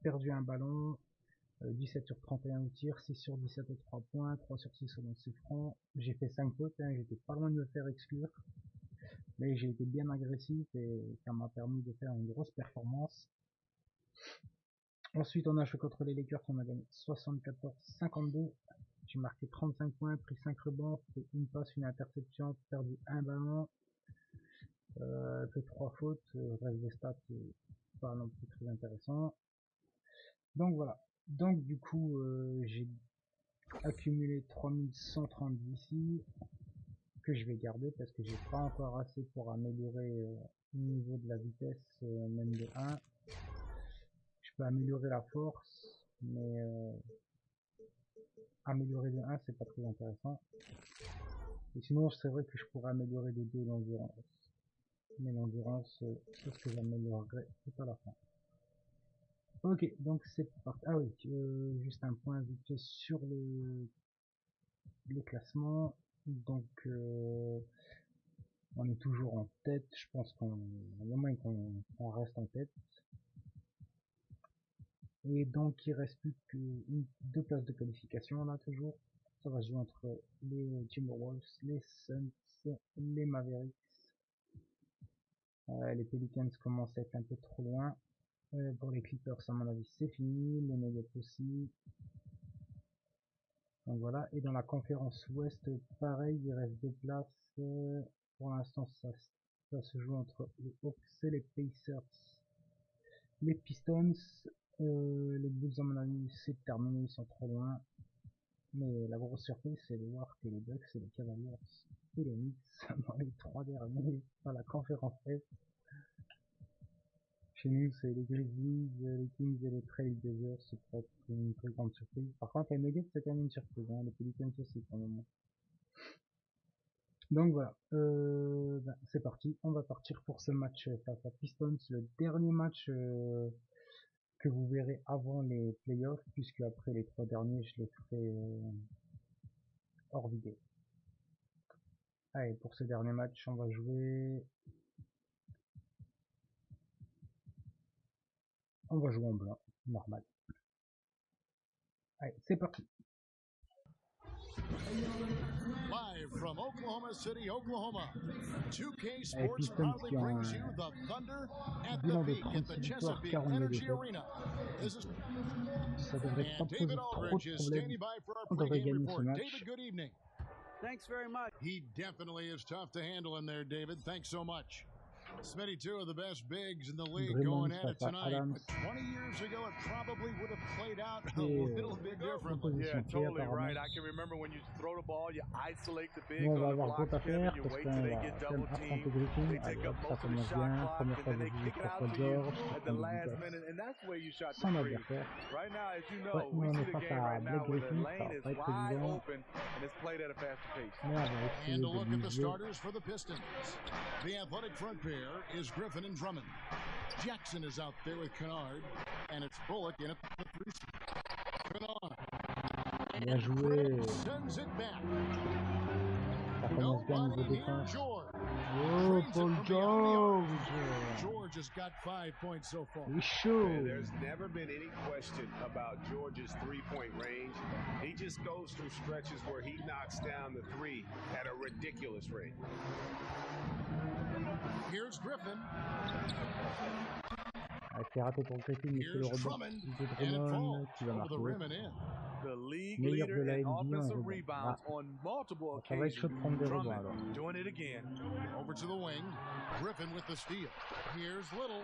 S3: perdu un ballon, 17 sur 31 au tir, 6 sur 17 aux 3 points, 3 sur 6 au lancer franc. J'ai fait 5 fautes, j'étais pas loin de me faire exclure. Mais j'ai été bien agressif et ça m'a permis de faire une grosse performance. Ensuite, on a joué contre les Lakers, on a gagné 74-52. J'ai marqué 35 points, pris 5 rebonds, fait une passe, une interception, perdu un ballon, fait 3 fautes, reste des stats pas non plus très intéressant. Donc voilà. Donc du coup, j'ai accumulé 3130 d'ici, que je vais garder parce que j'ai pas encore assez pour améliorer le niveau de la vitesse, même de 1. Je peux améliorer la force, mais améliorer de 1 c'est pas très intéressant. Et sinon c'est vrai que je pourrais améliorer de 2 l'endurance. Mais l'endurance, c'est ce que j'améliorerai tout à la fin. Ok, donc c'est parti. Ah oui, juste un point vite fait sur les classements. Donc on est toujours en tête. Je pense qu'on qu'on reste en tête. Et donc il reste plus que 2 places de qualification là toujours. Ça va se jouer entre les Timberwolves, les Suns, les Mavericks. Les Pelicans commencent à être un peu trop loin. Pour les Clippers, à mon avis, c'est fini. Les Nuggets aussi. Donc voilà. Et dans la conférence Ouest, pareil, il reste 2 places. Pour l'instant, ça se joue entre les Hawks et les Pacers. Les Pistons, les Bulls, à mon avis, c'est terminé, ils sont trop loin. Mais la grosse surprise, c'est de voir que les Bucks et les Cavaliers et les Knicks sont dans les 3 derniers dans la conférence Est. Chez nous, c'est les Grizzlies, les Kings et les Trailblazers, c'est peut-être une très grande surprise. Par contre, les Nuggets, c'est quand même une surprise, hein, les Pelicans aussi, pour le moment. Donc voilà. c'est parti, on va partir pour ce match face à Pistons, le dernier match que vous verrez avant les playoffs, puisque après les 3 derniers, je les ferai hors vidéo. Allez, pour ce dernier match, on va jouer en blanc, normal. Allez, c'est parti.
S5: Live from Oklahoma City, Oklahoma, 2K Sports proudly brings you the Thunder at the Peak at the Chesapeake Energy Arena. This is
S3: Ça devrait pas
S5: and
S3: poser
S5: David
S3: trop
S5: Aldridge
S3: de
S5: is
S3: problèmes.
S5: standing by for our
S3: On devrait
S5: pregame
S3: gagner ce
S5: report.
S3: match.
S5: David, good evening.
S7: Thanks very much.
S5: He definitely is tough to handle in there, David. Thanks so much. Smitty, two of the best bigs in the league going at it tonight. But 20 years ago, it probably would have played out a little bit differently.
S1: Yeah, totally right. I can remember when you throw the ball, you isolate the bigs
S3: Nous, on va
S1: on the
S3: avoir
S1: block,
S3: d'autres à
S1: Kevin,
S3: faire
S1: you
S3: parce
S1: wait
S3: qu'on
S1: till they
S3: va
S1: get
S3: quand même
S1: double
S3: affronter
S1: team.
S3: Griffin.
S1: They
S3: Allez,
S1: take up
S3: ça
S1: most of the
S3: commence
S1: shot
S3: bien.
S1: clock,
S3: Première
S1: and
S3: fois
S1: then
S3: que
S1: they
S3: je joue
S1: kick it out
S3: contre
S1: to you
S3: George,
S1: at the last minute, and that's where you shot the
S3: sans
S1: three.
S3: adversaire.
S1: Right now, as you
S3: Ouais,
S1: know,
S3: nous
S1: we
S3: on
S1: see
S3: est
S1: the
S3: face
S1: game
S3: à
S1: right now
S3: Blake
S1: where the
S3: Griffin, ça
S1: lane
S3: va
S1: is
S3: pas être
S1: wide
S3: évident.
S1: open and it's played at a faster pace.
S3: Mais on va essayer
S5: And a
S3: de
S5: look at the
S3: lui jouer.
S5: starters for the Pistons. The athletic front pair is Griffin and Drummond. Jackson is out there with Kennard, and it's Bullock in at the 3. Kennard.
S3: Bien joué.
S5: Sends it back.
S3: Ça commence bien au niveau
S5: Nobody near
S3: défense.
S5: George.
S3: Oh, Paul George!
S5: George has got 5 points so far.
S3: Il est chaud!
S6: Man, there's never been any question about George's three-point range. He just goes through stretches where he knocks down the three at a ridiculous rate.
S5: Here's Griffin.
S3: Ah, c'est raté pour Griffin, mais c'est le
S5: Here's
S3: rebond
S5: Drummond.
S3: de
S5: And it
S3: Drummond qui va
S5: falls over the rim
S3: marquer.
S5: and in.
S1: The league
S3: Meilleur de
S1: leader
S3: la
S1: in
S3: NBA en
S1: offensive
S3: rebond.
S1: rebounds
S3: Ah.
S1: on multiple
S3: Ça va être chaud de
S1: occasions.
S3: prendre des rebonds alors.
S1: Drummond doing it again.
S5: Over to the wing. Griffin with the steal. Here's Little.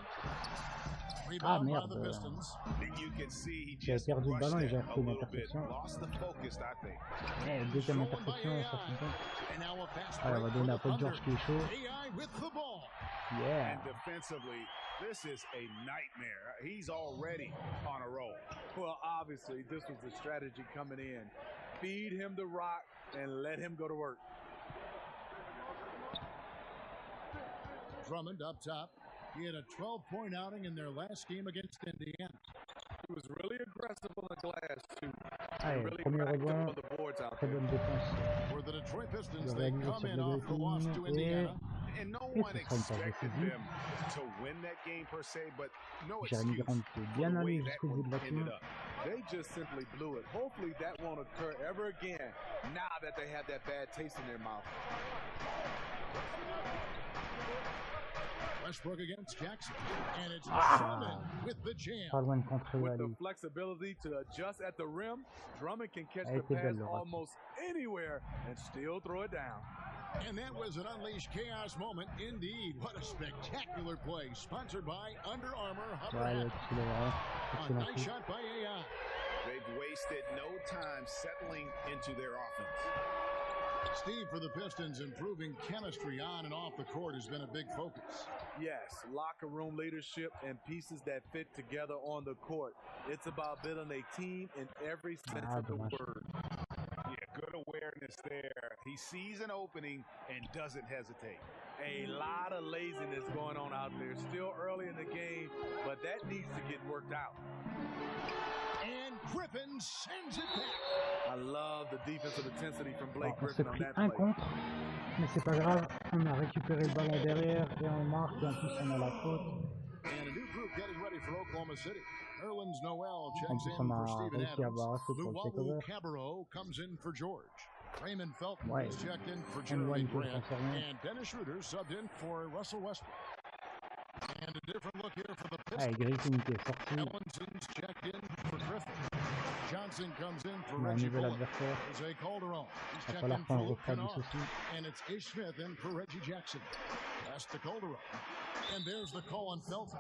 S3: Ah
S5: Rebound by the
S3: merde!
S5: Pistons.
S6: And you can see he
S3: J'ai
S6: just
S3: perdu le
S6: rushed
S3: ballon et j'ai
S6: that
S3: repris
S6: a
S3: une
S6: little bit.
S3: interception.
S6: Lost the focus, I think.
S3: Eh, deuxième
S5: Stolen by
S3: interception, ça
S5: AI.
S3: fait bon.
S5: And now a fast
S3: Ah, on
S5: break
S3: va
S5: for
S3: donner à
S5: the
S3: Paul
S5: Thunder.
S3: George qui est chaud.
S5: AI with the ball.
S3: Yeah!
S6: And defensively, this is a nightmare. He's already on a roll.
S1: Well, obviously, this was the strategy coming in. Feed him the rock and let him go to work.
S5: Drummond up top. He had a 12-point outing in their last game against Indiana.
S1: He was really aggressive on the glass, too.
S3: Allez,
S1: Really
S3: premier
S1: racked
S3: rebond,
S1: up the boards out
S3: très
S1: there.
S3: bonne défense.
S5: For the Detroit
S3: Le
S5: Pistons, they
S3: réaliser
S5: come
S3: sur
S5: in
S3: le
S5: off the loss to
S3: Griffin et
S5: Indiana.
S6: And no
S3: Et
S6: one
S3: ce sera une passe
S6: expected
S3: décisive.
S6: them to win that game per se, but no
S3: Jérémy
S6: excuse
S3: Grant qui est
S6: for
S3: bien
S6: the
S3: allé
S6: way that
S3: jusqu'au bout
S6: one
S3: de la
S6: ended
S3: tour.
S6: up.
S1: They just simply blew it. Hopefully that won't occur ever again now that they have that bad taste in their mouth.
S5: Westbrook against Jackson. And it's
S3: Ah.
S5: Drummond with the jam.
S3: Pas loin de contrer
S1: With the
S3: Ali.
S1: flexibility to adjust at the rim, Drummond can catch
S3: Elle
S1: the
S3: était
S1: pass
S3: belle, le raté.
S1: almost anywhere and still throw it down.
S5: And that was an unleashed chaos moment indeed. What a spectacular play. Sponsored by Under Armour.
S3: Ouais, tu le verras.
S5: A
S3: Excellent
S5: nice
S3: coup.
S5: shot by AI.
S6: They've wasted no time settling into their offense.
S5: Steve, for the Pistons, improving chemistry on and off the court has been a big focus.
S1: Yes, locker room leadership and pieces that fit together on the court. It's about building a team in every sense
S3: Ah,
S1: of the
S3: dommage.
S1: word.
S6: Yeah, good awareness there. He sees an opening and doesn't hesitate.
S1: A lot of laziness going on out there. Still early in the game, but that needs to get worked out.
S5: And Griffin sends it back.
S1: I love the defensive intensity from Blake
S3: Alors, on s'est
S1: Griffin on
S3: pris
S1: that
S3: un
S1: play.
S3: contre, mais c'est pas grave, on a récupéré le ballon derrière et on marque et en plus on a la faute.
S5: And a new group getting ready for Oklahoma City. Erlin's Noel
S3: En
S5: checks
S3: plus
S5: in
S3: on a
S5: for Steven
S3: réussi à
S5: Adams.
S3: barrasser pour le
S5: Luwawu
S3: takeover.
S5: Cabarro comes in for George. Raymond Felton
S3: Ouais.
S5: is checked in for
S3: And
S5: Jeremy
S3: one peut
S5: Grant.
S3: transformer.
S5: And Dennis Schroeder subbed in for Russell Westbrook. And a different look here for the
S3: Allez,
S5: Pistons.
S3: Griffin qui est sorti,
S5: Ellinson's checked in for Griffin. Johnson comes in for
S3: on a un
S5: Reggie
S3: nouvel
S5: Bullock.
S3: adversaire.
S5: Jose Calderon. He's
S3: Il va
S5: checked
S3: falloir
S5: in
S3: qu'on
S5: for
S3: le
S5: Luke
S3: refroidisse
S5: Kennard.
S3: aussi.
S5: And it's Ish Smith in for Reggie Jackson. Pass to Calderon. And there's the call on Felton.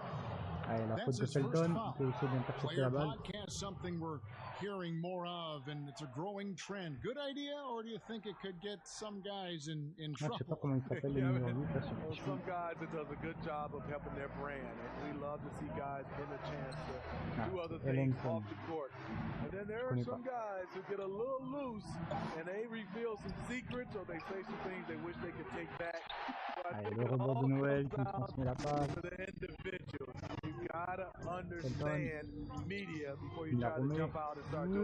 S3: Allez, la faute
S5: That's
S3: de
S5: his first
S3: Felton,
S5: foul.
S3: qui a essayé d'intercepter
S5: Player
S3: la balle.
S5: podcast, something we're hearing more of, and it's a growing trend. Good idea, or do you think it could get some guys in
S3: Moi, je sais pas
S5: trouble?
S3: comment il s'appelle le
S1: Yeah,
S3: numéro
S1: man.
S3: 8, là, sur
S1: Well,
S3: le
S1: some guys it does a good job of helping their brand, and we love to see guys getting a chance to do other things
S3: Ellenson.
S1: off the court. And then there are
S3: connais
S1: some guys who get a little loose, and they reveal some secrets, or they say some things they wish they could take back. So I
S3: Allez, le rebond de Noël qui me transmet la passe. Il la remet.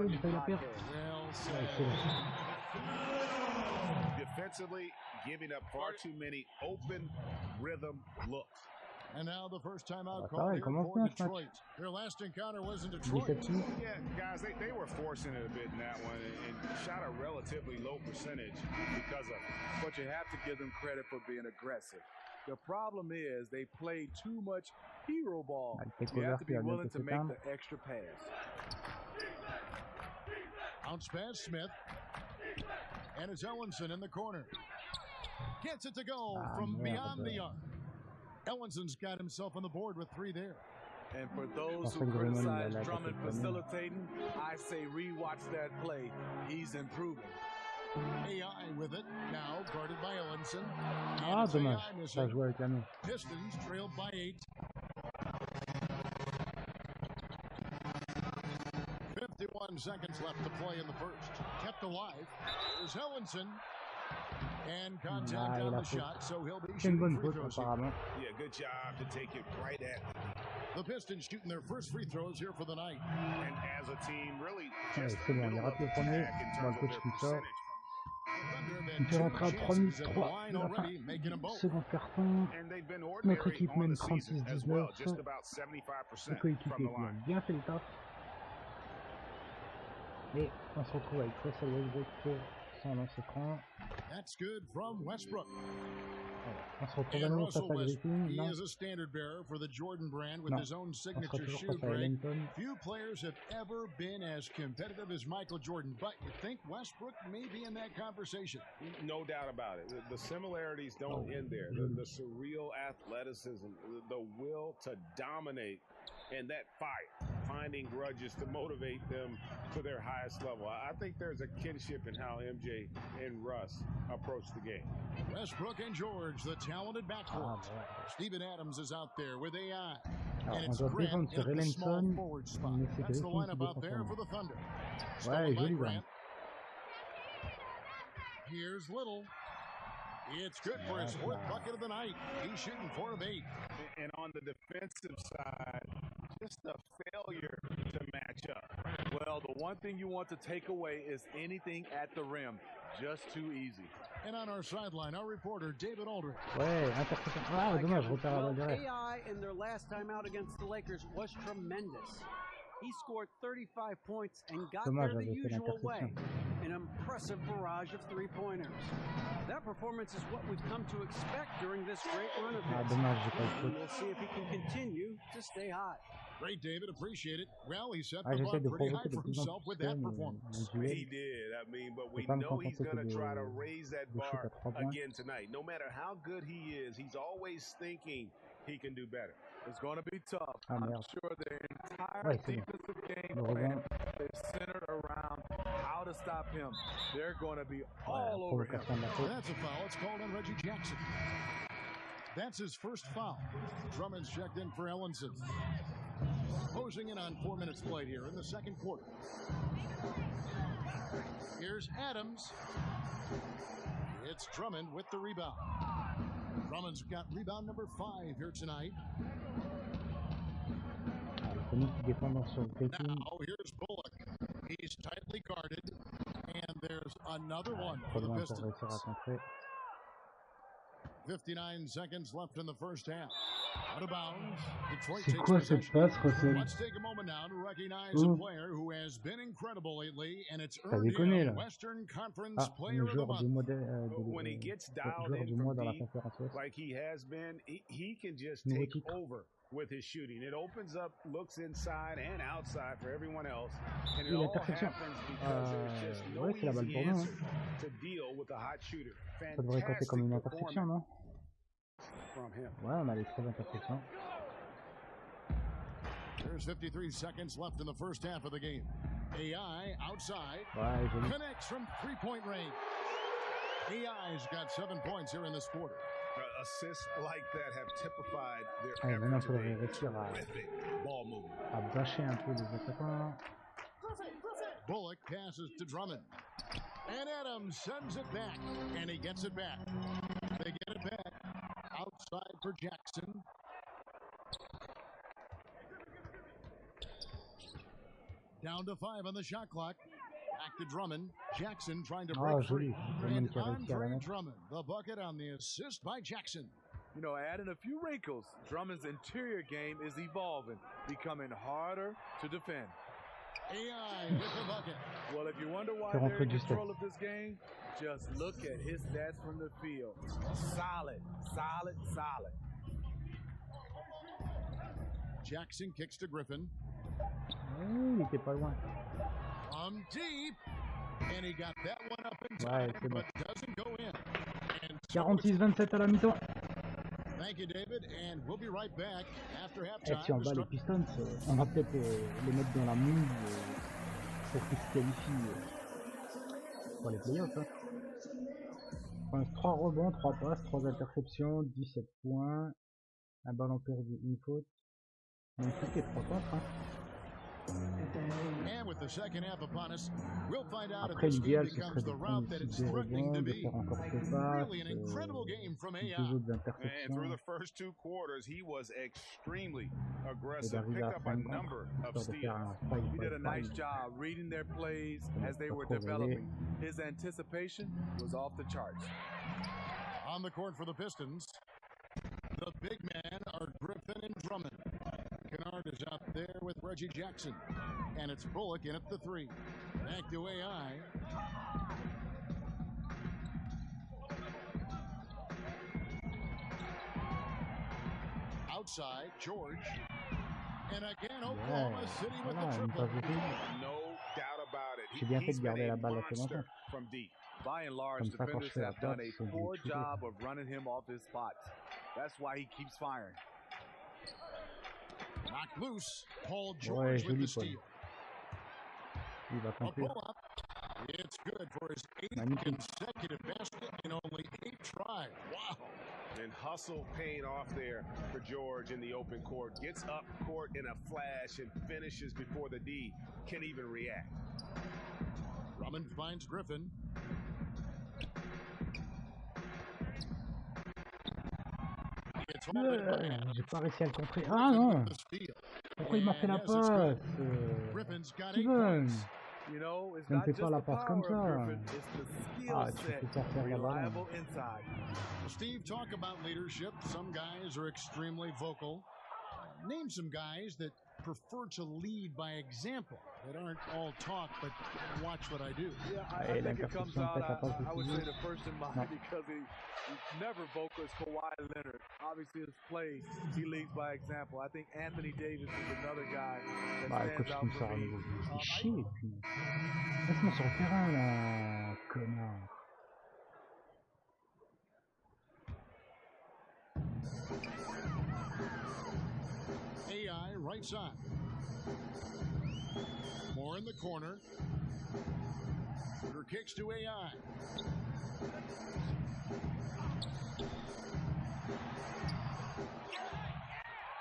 S3: J'ai failli la perdre.
S6: Defensively, giving up far too many open rhythm looks.
S5: And now the first time out
S3: Ça
S5: call
S3: va,
S5: here
S3: il commence
S5: for
S3: bien ce match.
S5: Detroit. Their last encounter was in Detroit.
S3: 17.
S6: Yeah, guys, they were forcing it a bit in that one and shot a relatively low percentage because of it.
S1: But you have to give them credit for being aggressive. The problem is they play too much hero ball. You have to be willing to make the extra pass.
S5: Bounce pass, Smith. And it's Ellenson in the corner. Gets it to go from beyond the arc. Ellenson's got himself on the board with 3 there.
S1: And for those who criticize Drummond facilitating, I say rewatch that play. He's improving.
S5: AI with it, now guarded by Ellenson.
S3: Ah, dommage. Ça joue avec la main.
S5: Pistons trailed by 8. 51 seconds left to play in the first. Kept alive. There's Ellenson. And contact on the shot, so he'll be shooting free throws here.
S6: Yeah, good job to take it right at
S5: the Pistons shooting their first free throws here for the night.
S6: And as a team, really just
S3: c'est bon, il rate le premier. Bon, le coach qui sort. Il fait rentrer à 3 minutes 3 de la fin. Second carton. Notre équipe mène 36-19. Le coéquipier qui a bien fait le taf. Et on se retrouve avec Russell Westbrook pour son lance-écran.
S5: That's good from Westbrook.
S3: On se retrouve à nouveau face à Griffin.
S5: He is a standard bearer for the Jordan brand with his own signature shoe, Greg. Few players have ever been as competitive as Michael Jordan, but you think Westbrook may be in that conversation?
S6: No doubt about it. The similarities don't end there. The surreal athleticism, the will to dominate, and that fire, finding grudges to motivate them to their highest level. I think there's a kinship in how MJ and Russ approach the game.
S5: Westbrook and George, the talented backcourt. Steven Adams is out there with AI. And it's Grant in the small forward spot. That's the lineup out there for the Thunder.
S3: Ouais, joli Grant.
S5: Here's Little. It's good for his 4th bucket of the night. He's shooting 4 of 8.
S6: And on the defensive side, just a failure to match up.
S1: Well, the one thing you want to take away is anything at the rim. Just too easy.
S5: And on our sideline, our reporter, David Aldridge.
S3: Ouais, interception. Ah, dommage, repère à la derrière.
S7: AI in their last time out against the Lakers was tremendous. He scored 35 points and got there the usual way. An impressive barrage of 3-pointers. That performance is what we've come to expect during this great run of his. And we'll see if he can continue to stay hot.
S5: Great, David. Appreciate it. Well, he set the bar pretty high for himself with that performance.
S6: He did. I mean, but we know he's going to try to raise that bar again tonight. No matter how good he is, he's always thinking he can do better.
S1: It's going to be tough. I'm sure the entire defensive game plan is centered around how to stop him. They're going to be all over him.
S5: That's a foul. It's called on Reggie Jackson. That's his first foul. Drummond's checked in for Ellenson. Closing in on 4 minutes played here in the second quarter. Here's Adams. It's Drummond with the rebound. Drummond's got rebound number 5 here tonight. Now here's Bullock. He's tightly guarded. And there's another one for the Pistons. 59 seconds left in the first half. Out of bounds. Detroit takes possession. Let's take a moment now to recognize a player who has been incredible lately, and it's earned him Western Conference Player of the Month.
S6: When he gets dialed in from deep, like he has been, he can just take over with his shooting. It opens up looks inside and outside for everyone else, and it all happens because there's just no easy answer to deal with a hot shooter. Fantastic performance from him.
S3: Ouais, on a les 3 interceptions.
S5: There's 53 seconds left in the first half of the game. AI outside. Connects from 3-point range. AI's got 7 points here in this quarter.
S6: Assists like that have typified their effort terrific ball movement.
S3: À bâcher un peu les attaquants.
S5: Bullock passes to Drummond. And Adams sends it back. And he gets it back. They get it back. for Jackson. Down to 5 on the shot clock. Back to Drummond. Jackson trying to break free. And Andre Drummond, the bucket on the assist by Jackson.
S1: You know, adding a few wrinkles, Drummond's interior game is evolving, becoming harder to defend.
S5: AI with the bucket.
S1: Well, if you wonder why they're in control of this game, just look at his stats from the field. Solid, solid, solid.
S5: Jackson kicks to Griffin.
S3: Il était pas loin.
S5: From deep. And he got that one up in time, but doesn't go in.
S3: 46-27 à la mi-temps.
S5: Thank you, David, and we'll be right back after
S3: Et
S5: halftime.
S3: si on bat les Pistons, on va peut-être les mettre dans la mouille pour qu'ils se qualifient pour les playoffs. Hein. Enfin, 3 rebonds, 3 passes, 3 interceptions, 17 points, un ballon perdu, une faute. Donc tout est 3 contre. Hein.
S5: And with the second half upon us, we'll find out if
S3: Après,
S5: this game
S3: l'idéal, ce
S5: becomes
S3: serait de
S5: the route
S3: prendre
S5: that it's
S3: des
S5: threatening
S3: rebonds,
S5: to
S3: de
S5: be.
S3: faire encore des passes,
S5: Really an incredible game from AI.
S3: 2 autres
S6: And through
S3: interceptions,
S6: the first 2 quarters, he was extremely
S3: et
S6: aggressive.
S3: d'arriver
S6: Picked
S3: à
S6: up
S3: faire
S6: a
S3: une
S6: number
S3: contre,
S6: of
S3: histoire de faire
S6: steals.
S3: un fight
S1: He did a
S3: by
S1: nice
S3: fight.
S1: job reading their plays as they were developing. His anticipation was off the charts.
S5: On the court for the Pistons, the big men are Griffin and Drummond. Kennard is out there with Reggie Jackson. And it's Bullock in at the 3. Back to AI. Outside, George. And again, Oklahoma City with the triple.
S6: No doubt about it.
S3: J'ai bien fait de
S6: He's
S3: garder
S6: been
S3: la
S6: a
S3: balle assez longtemps.
S6: monster from deep.
S1: By and large,
S3: Comme ça, quand je
S1: defenders
S3: fais la
S1: have done
S3: passe,
S1: a
S3: je
S1: poor
S3: vais tirer.
S1: job of running him off his spots. That's why he keeps firing.
S5: Knocked loose. Paul
S3: Ouais,
S5: George with
S3: joli
S5: the
S3: Paul.
S5: steal.
S3: Il va
S5: A
S3: conclure.
S5: pull-up. It's good for his 8th
S3: Magnifique.
S5: consecutive basket in only 8 tries. Wow.
S6: And hustle paying off there for George in the open court. Gets up court in a flash and finishes before the D can even react.
S5: Drummond finds Griffin.
S3: J'ai pas réussi à le contrer. Ah non! Pourquoi il m'a fait la passe? Steven!
S1: You know, it's
S3: Ne me
S1: not
S3: fais
S1: just
S3: pas la
S1: the
S3: passe comme
S1: power
S3: ça.
S1: of Griffin, it's the skill
S3: Ah, tu
S1: set,
S3: peux pas faire la balle.
S1: reliable inside.
S5: Steve, talk about leadership. Some guys are extremely vocal. Name some guys that prefer to lead by example, that aren't all talk, but watch what I do.
S1: Yeah, I think it comes out, I would say the first in mind because he's never vocal is Kawhi Leonard. Obviously his play, he leads by example. I think Anthony Davis is another guy that stands out for me.
S3: Chier, puis. Laisse-moi sur le terrain, là, connard.
S5: AI right side. More in the corner. Shooter kicks to AI.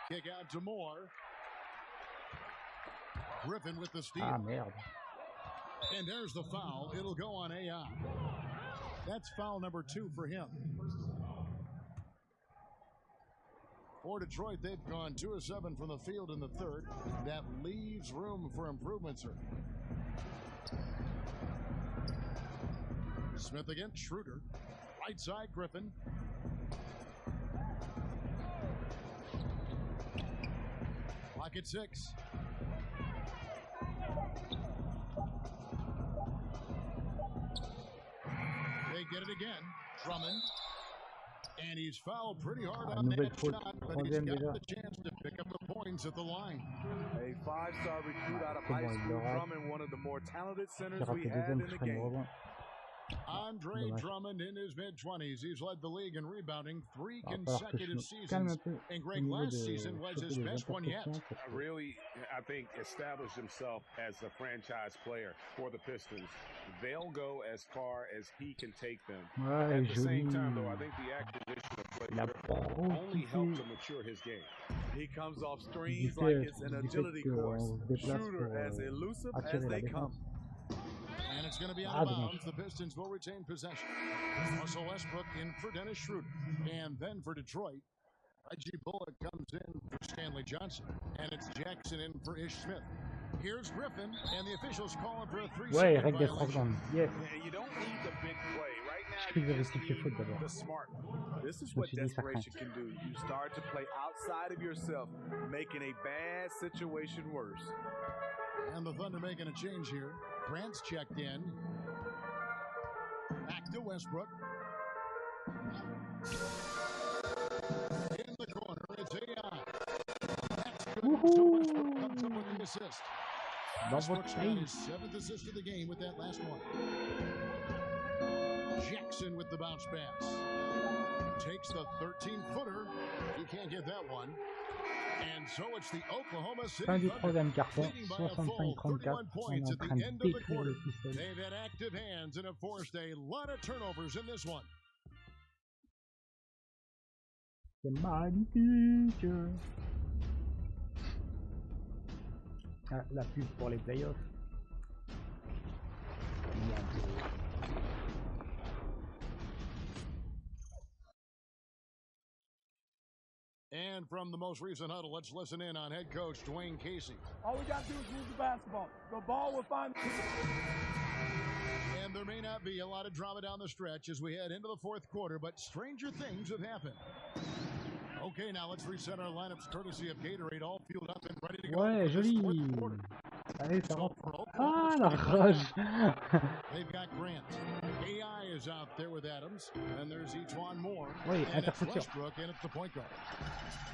S5: Kick out to Moore. Griffin with the steal.
S3: Ah, merde.
S5: And there's the foul. It'll go on AI. That's foul number 2 for him. For Detroit, they've gone 2 of 7 from the field in the third. That leaves room for improvement, sir. Smith against Schroeder. Right side, Griffin. Clock at 6. They get it again. Drummond. And he's fouled pretty hard on that shot, but he's got the chance to pick up the points at the line.
S1: A 5-star recruit out of high school, Drummond, one of the more talented centers we had in the game.
S5: Andre Drummond in his mid-20s. He's led the league in rebounding 3 consecutive seasons. And Greg, last season was his best one yet.
S6: Really, I think, established himself as a franchise player for the Pistons. They'll go as far as he can take them. At the same time, though, I think the acquisition of Blake only helped to mature his game.
S1: He comes off screens like it's an agility course. Shooter as elusive as they come.
S5: And it's going to be out of bounds. The Pistons will retain possession. Russell Westbrook in for Dennis Schroeder. And then for Detroit, Reggie Bullock comes in for Stanley Johnson, and it's Jackson in for Ish Smith. Here's Griffin, and the officials calling for a 3-second violation.
S3: Yes.
S6: Yeah, you don't need the big play. Right now,
S3: Je
S6: you
S3: vais
S6: just
S3: vérifier
S6: need
S3: faute d'abord.
S6: the smart.
S1: This is what desperation can do. You start to play outside of yourself, making a bad situation worse.
S5: And the Thunder making a change here. Grant's checked in. Back to Westbrook. In the corner, it's AI. That's good. So Westbrook comes up with the assist. Westbrook's got his 7th assist of the game with that last one. Jackson with the bounce pass. Takes the 13-footer. He can't get that one. And so it's the Oklahoma City
S3: Fin du
S5: Thunder
S3: troisième carton,
S5: leading by a full
S3: 65-34.
S5: 31
S3: On est
S5: points
S3: en
S5: at the
S3: train de
S5: end of the
S3: détruire
S5: quarter.
S3: le Pistons.
S5: They've had active hands and have forced a lot of turnovers in this one.
S3: C'est magnifique. Ah, la pub pour les playoffs.
S5: And from the most recent huddle, let's listen in on head coach Dwayne Casey.
S8: All we got to do is move the basketball. The ball will find.
S5: And there may not be a lot of drama down the stretch as we head into the fourth quarter, but stranger things have happened. Okay, now let's reset our lineups courtesy of Gatorade, all fueled up and ready to go.
S3: Ouais, joli. Allez, ça rentre. Ah, la rage.
S5: They've got Grant. AI is out there with Adams, and there's Etuan Moore.
S3: Oui,
S5: and it's
S3: interception.
S5: Westbrook, and it's the point guard.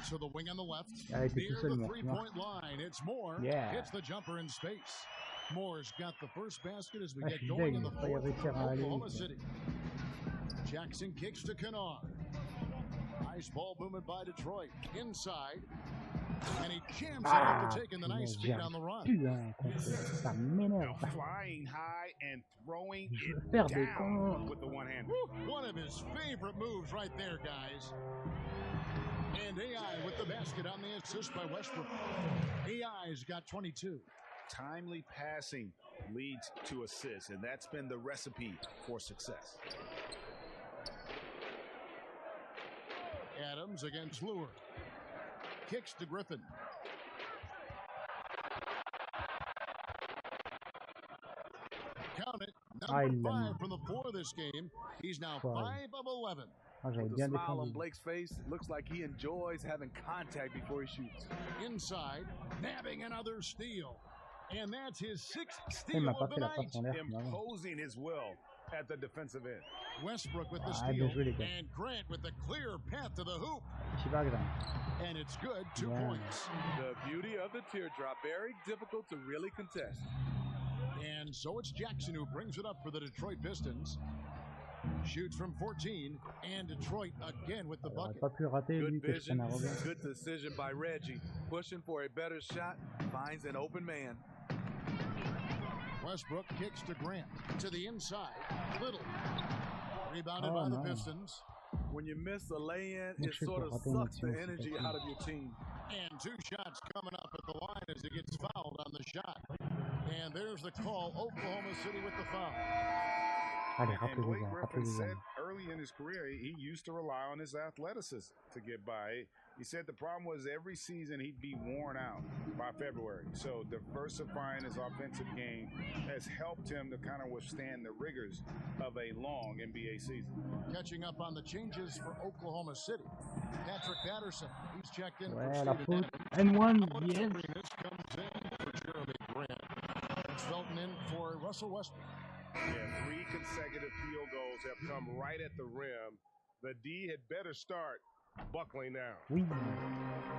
S5: So the wing on the left,
S3: Ah, il était
S5: near
S3: tout seul,
S5: the
S3: Moore.
S5: three-point line. It's Moore.
S3: Yeah.
S5: It's the jumper in space. Moore's got the first basket as we
S3: Ah,
S5: get
S3: je suis
S5: going
S3: deg,
S5: in the
S3: il va y
S5: fourth for
S3: réussir à aller
S5: Oklahoma
S3: vite.
S5: City. Jackson kicks to Kennard. Nice ball movement by Detroit. Inside. And he jams it after taking the nice feed on the run.
S3: Ça m'énerve.
S6: Flying high and throwing
S3: Je
S6: it
S3: perds des
S6: down
S3: temps.
S6: with the one-hander.
S5: One of his favorite moves right there, guys. And AI with the basket on the assist by Westbrook. AI's got 22.
S6: Timely passing leads to assists, and that's been the recipe for success.
S5: Adams against Lure. Kicks to Griffin. Count it. Number 5 from the 4 this game. He's now 5 of 11.
S3: Ah, j'avais
S1: The
S3: bien
S1: smile on
S3: défendu.
S1: Blake's face, it looks like he enjoys having contact before he shoots.
S5: Inside, nabbing another steal. And that's his 6th
S3: Il
S5: steal
S3: m'a
S5: of
S3: pas
S5: the
S3: fait la
S5: night.
S3: passe en l'air finalement.
S6: Imposing his will at the defensive end.
S5: Westbrook with the
S3: Ah,
S5: steal.
S3: bien joué, les gars.
S5: And Grant with the clear path to the hoop.
S3: Chivagra.
S5: And it's good. 2
S3: Yeah.
S5: points.
S1: The beauty of the teardrop, very difficult to really contest.
S5: And so it's Jackson who brings it up for the Detroit Pistons. Shoots from 14, and Detroit again with the
S3: Il aurait
S5: bucket.
S3: pas pu rater lui
S1: Good
S3: que je
S1: vision,
S3: prenne un rebond.
S1: good decision by Reggie. Pushing for a better shot, finds an open man.
S5: Westbrook kicks to Grant. To the inside. Little. Rebounded
S3: Oh,
S5: by the
S3: no.
S5: Pistons.
S1: When you miss a lay-in,
S3: Donc,
S1: it
S3: je suis
S1: sort
S3: pour
S1: of
S3: rater une
S1: sucks the
S3: action, c'est
S1: energy
S3: facile.
S1: out of your team.
S5: And 2 shots coming up at the line as he gets fouled on the shot. And there's the call. Oklahoma City with the foul.
S3: Allez,
S6: And
S3: rappelez-vous,
S6: Blake Griffin
S3: rappelez-vous.
S6: said early in his career he used to rely on his athleticism to get by. He said the problem was every season he'd be worn out by February. So diversifying his offensive game has helped him to kind of withstand the rigors of a long NBA season.
S5: Catching up on the changes for Oklahoma City. Patrick Patterson. He's checked in
S3: Ouais,
S5: for
S3: la
S5: Steven
S3: faute.
S5: Adams.
S3: N1,
S5: Alex
S3: yes.
S5: Arenas comes in for Jeremy Grant. It's Felton in for Russell Westbrook.
S6: Yeah, 3 consecutive field goals have come right at the rim. The D had better start buckling down.
S3: Oui.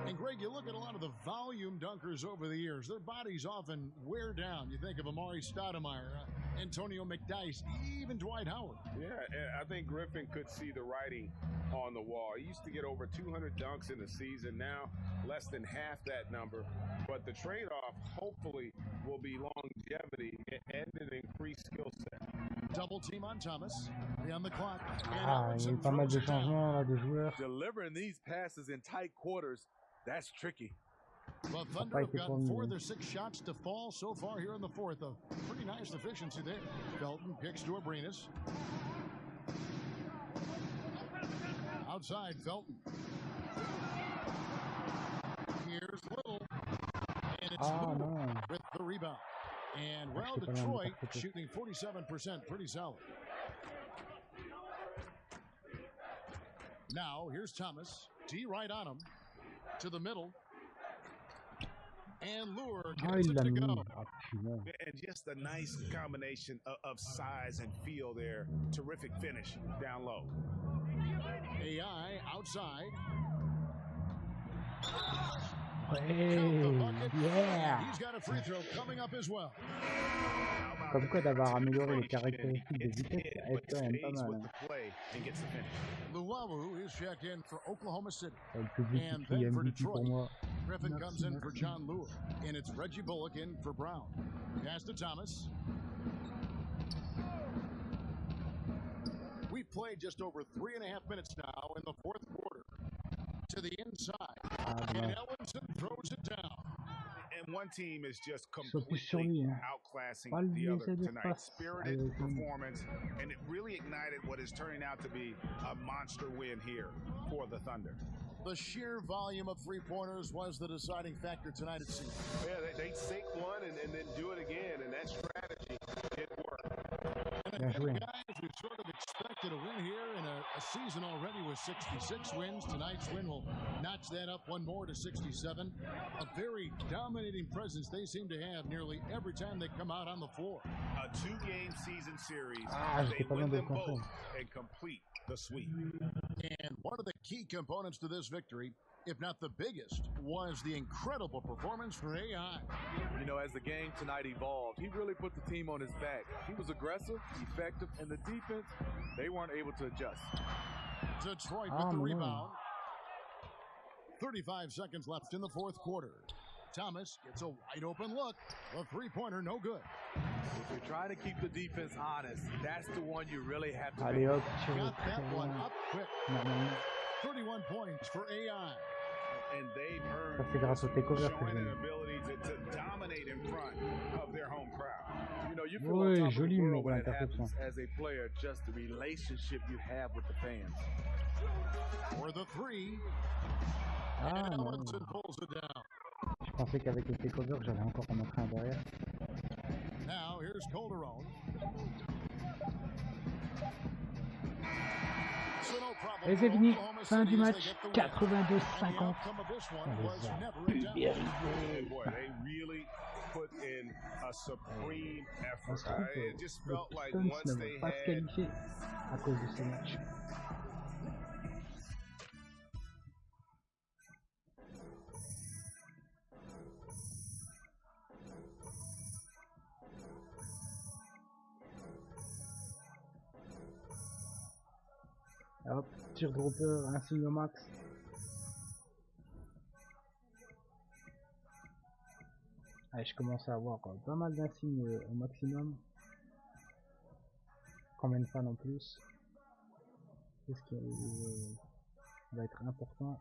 S5: And Greg, you look at a lot of the volume dunkers over the years, their bodies often wear down. You think of Amari Stoudemire, Antonio McDyess, even Dwight Howard.
S6: Yeah, and I think Griffin could see the writing on the wall. He used to get over 200 dunks in the season, now less than half that number. But the trade-off, hopefully, will be longevity and an increased skill set.
S5: Double team on Thomas. On the clock.
S3: Ah, il y a eu pas mal de changements là, de joueurs.
S1: Delivering these passes in tight quarters, that's tricky.
S5: The Thunder have gotten 4 of their 6 shots to fall so far here in the fourth. A pretty nice efficiency there. Felton kicks to Abrinas. Outside, Felton. Here's Little. And it's
S3: Ah
S5: Lou
S3: non.
S5: with the rebound. And, well,
S3: J'étais pas loin de
S5: Detroit
S3: faire photo.
S5: shooting 47%, pretty solid. Now, here's Thomas. D right on him. To the middle. And Lure
S3: Ah,
S5: gets
S3: il
S5: it
S3: l'a
S5: to
S3: mis.
S5: go.
S3: Ah, punaise.
S6: And just a nice combination of size and feel there. Terrific finish down low.
S5: AI outside.
S3: Ouais,
S5: Count the bucket.
S3: yeah.
S5: And he's got a free throw coming up as well.
S3: Comme quoi d'avoir amélioré les caractéristiques de vitesse, ça aide quand même pas mal. Hein.
S5: Luwawu is checked in for Oklahoma City.
S3: Le public qui
S5: And
S3: crie
S5: then for
S3: MVP pour
S5: Detroit,
S3: moi.
S5: Griffin
S3: Merci,
S5: comes in for
S3: merci.
S5: John Lure. And it's Reggie Bullock in for Brown. Pass to Thomas. We've played just over 3.5 minutes now in the fourth quarter. To the inside. And Ellenson throws it down.
S6: And one team is just
S3: Surtout sur lui,
S6: completely
S3: hein.
S6: outclassing
S3: Pas le
S6: the other
S3: laisser de
S6: tonight.
S3: passe.
S6: Spirited performance, and it really ignited what is turning out to be a monster win here for the Thunder.
S5: The sheer volume of three-pointers was the deciding factor tonight, it seems.
S6: Yeah, they sink one and then do it again, and that strategy did work.
S5: And again, guys, we sort of expected a win here in a season already with 66 wins. Tonight's win will notch that up one more to 67. A very dominating presence they seem to have nearly every time they come out on the floor.
S6: A two-game season series.
S3: J'étais
S6: They
S3: pas
S6: win
S3: loin de
S6: them
S3: le
S6: both
S3: comprendre.
S6: and complete the sweep.
S5: And one of the key components to this victory, if not the biggest, was the incredible performance for AI.
S1: You know, as the game tonight evolved, he really put the team on his back. He was aggressive, effective, and the defense, they weren't able to adjust.
S5: Detroit with the rebound. 35 seconds left in the fourth quarter. Thomas gets a wide open look. A three-pointer, no good.
S1: If you're trying to keep the defense honest, that's the one you really have to
S3: Allez hop,
S5: got that one up quick. 31 points for AI.
S6: And they've
S3: Ça c'est grâce au takeover que
S6: showing an
S3: j'ai.
S6: ability to dominate in front of their home crowd.
S1: You know, you feel
S3: Oui,
S1: on top of
S3: joli
S1: the
S3: mais
S1: world when it
S3: l'interception.
S1: happens as a player, just the relationship you have with the fans.
S5: For the three.
S3: Ah
S5: And
S3: non.
S5: Ellenson pulls it down.
S3: Je pensais qu'avec le takeover, j'allais encore en mettre un derrière.
S5: Now here's Calderon. So no problem.
S3: Et c'est fini,
S5: Oklahoma
S3: fin
S5: City
S3: du
S5: as
S3: match,
S5: they get the win.
S3: 82-50.
S5: And the outcome of this one was never in doubt.
S6: And boy, they really put in a supreme
S3: On
S6: effort.
S3: se trouve,
S6: It just felt
S3: les
S6: like
S3: Pistons
S6: once
S3: ne
S6: they
S3: vont pas se
S6: had
S3: qualifier à cause de ce match. Hop, tir dropper, un signe au max. Allez, je commence à avoir pas mal d'insignes au maximum. Combien de fans en plus? Qu'est-ce qui va être important?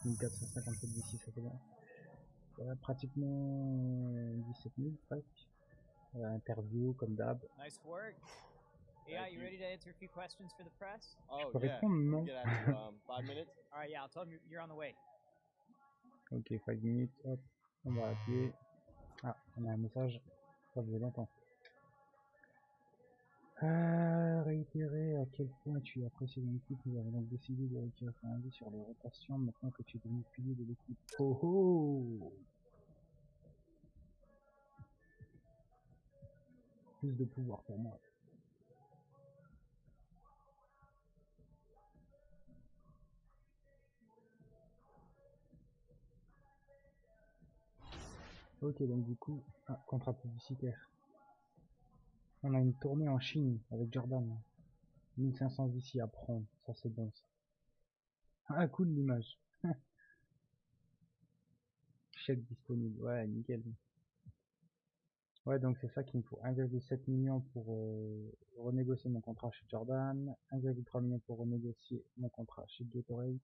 S3: 1457 d'ici, ça fait bien. Pratiquement 17 000 presque. Interview comme d'hab.
S9: Nice work. Yeah, you ready to answer a few questions for the press?
S3: Je peux répondre, non?
S9: Get out 5 minutes. All right, yeah, I'll tell them you're on the way.
S3: Ok, 5 minutes, hop, on va appuyer. Ah, on a un message, ça faisait longtemps. Réitérer à quel point tu apprécies l'équipe, nous avons donc décidé de retirer un avis sur les rotations maintenant que tu es devenu pilier de l'équipe. Oh oh! Plus de pouvoir pour moi. Ok, donc du coup, contrat publicitaire. On a une tournée en Chine avec Jordan. 1500 ici à prendre, ça c'est bon ça. Ah cool l'image. Chèque disponible, ouais nickel. Ouais donc c'est ça qu'il me faut. 1,7 million pour renégocier mon contrat chez Jordan. 1,3 million pour renégocier mon contrat chez Gatorade.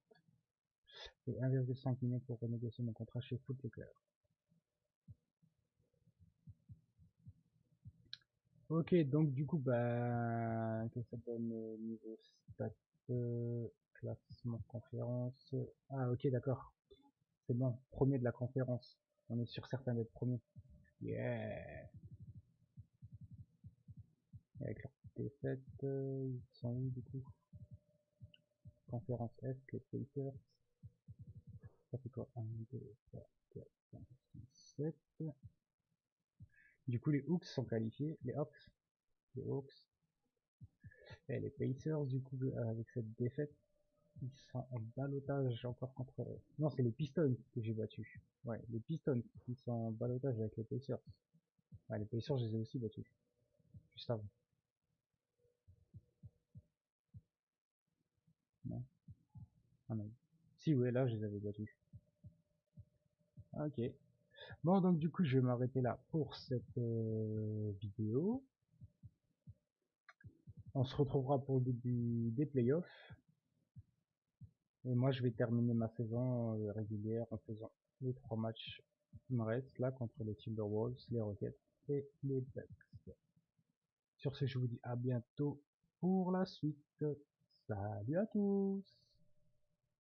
S3: Et 1,5 million pour renégocier mon contrat chez Foot Locker. Ok, donc du coup, bah, que ça donne niveau stat, classement conférence. Ah, ok, d'accord. c'est bon, premier de la conférence. On est sûr certain d'être premier. Yeah. Et avec leur défaite, ils sont où du coup? Conférence Est, les Pacers. Ça fait quoi? 1, 2, 3, 4, 5, 6, 7. Du coup, les Hawks sont qualifiés. Les Hawks. Et les Pacers, du coup, avec cette défaite, ils sont en ballottage encore contre... Non, c'est les Pistons que j'ai battus. Ouais, les Pistons qui sont en ballottage avec les Pacers. Ouais, les Pacers, je les ai aussi battus. Juste avant. Non. Ah non. Si, ouais, là, je les avais battus. Ok. Bon, donc du coup, je vais m'arrêter là pour cette vidéo. On se retrouvera pour le début des playoffs. Et moi, je vais terminer ma saison régulière en faisant les 3 matchs qui me restent là contre les Timberwolves, les Rockets et les Bucks. Sur ce, je vous dis à bientôt pour la suite. Salut à tous!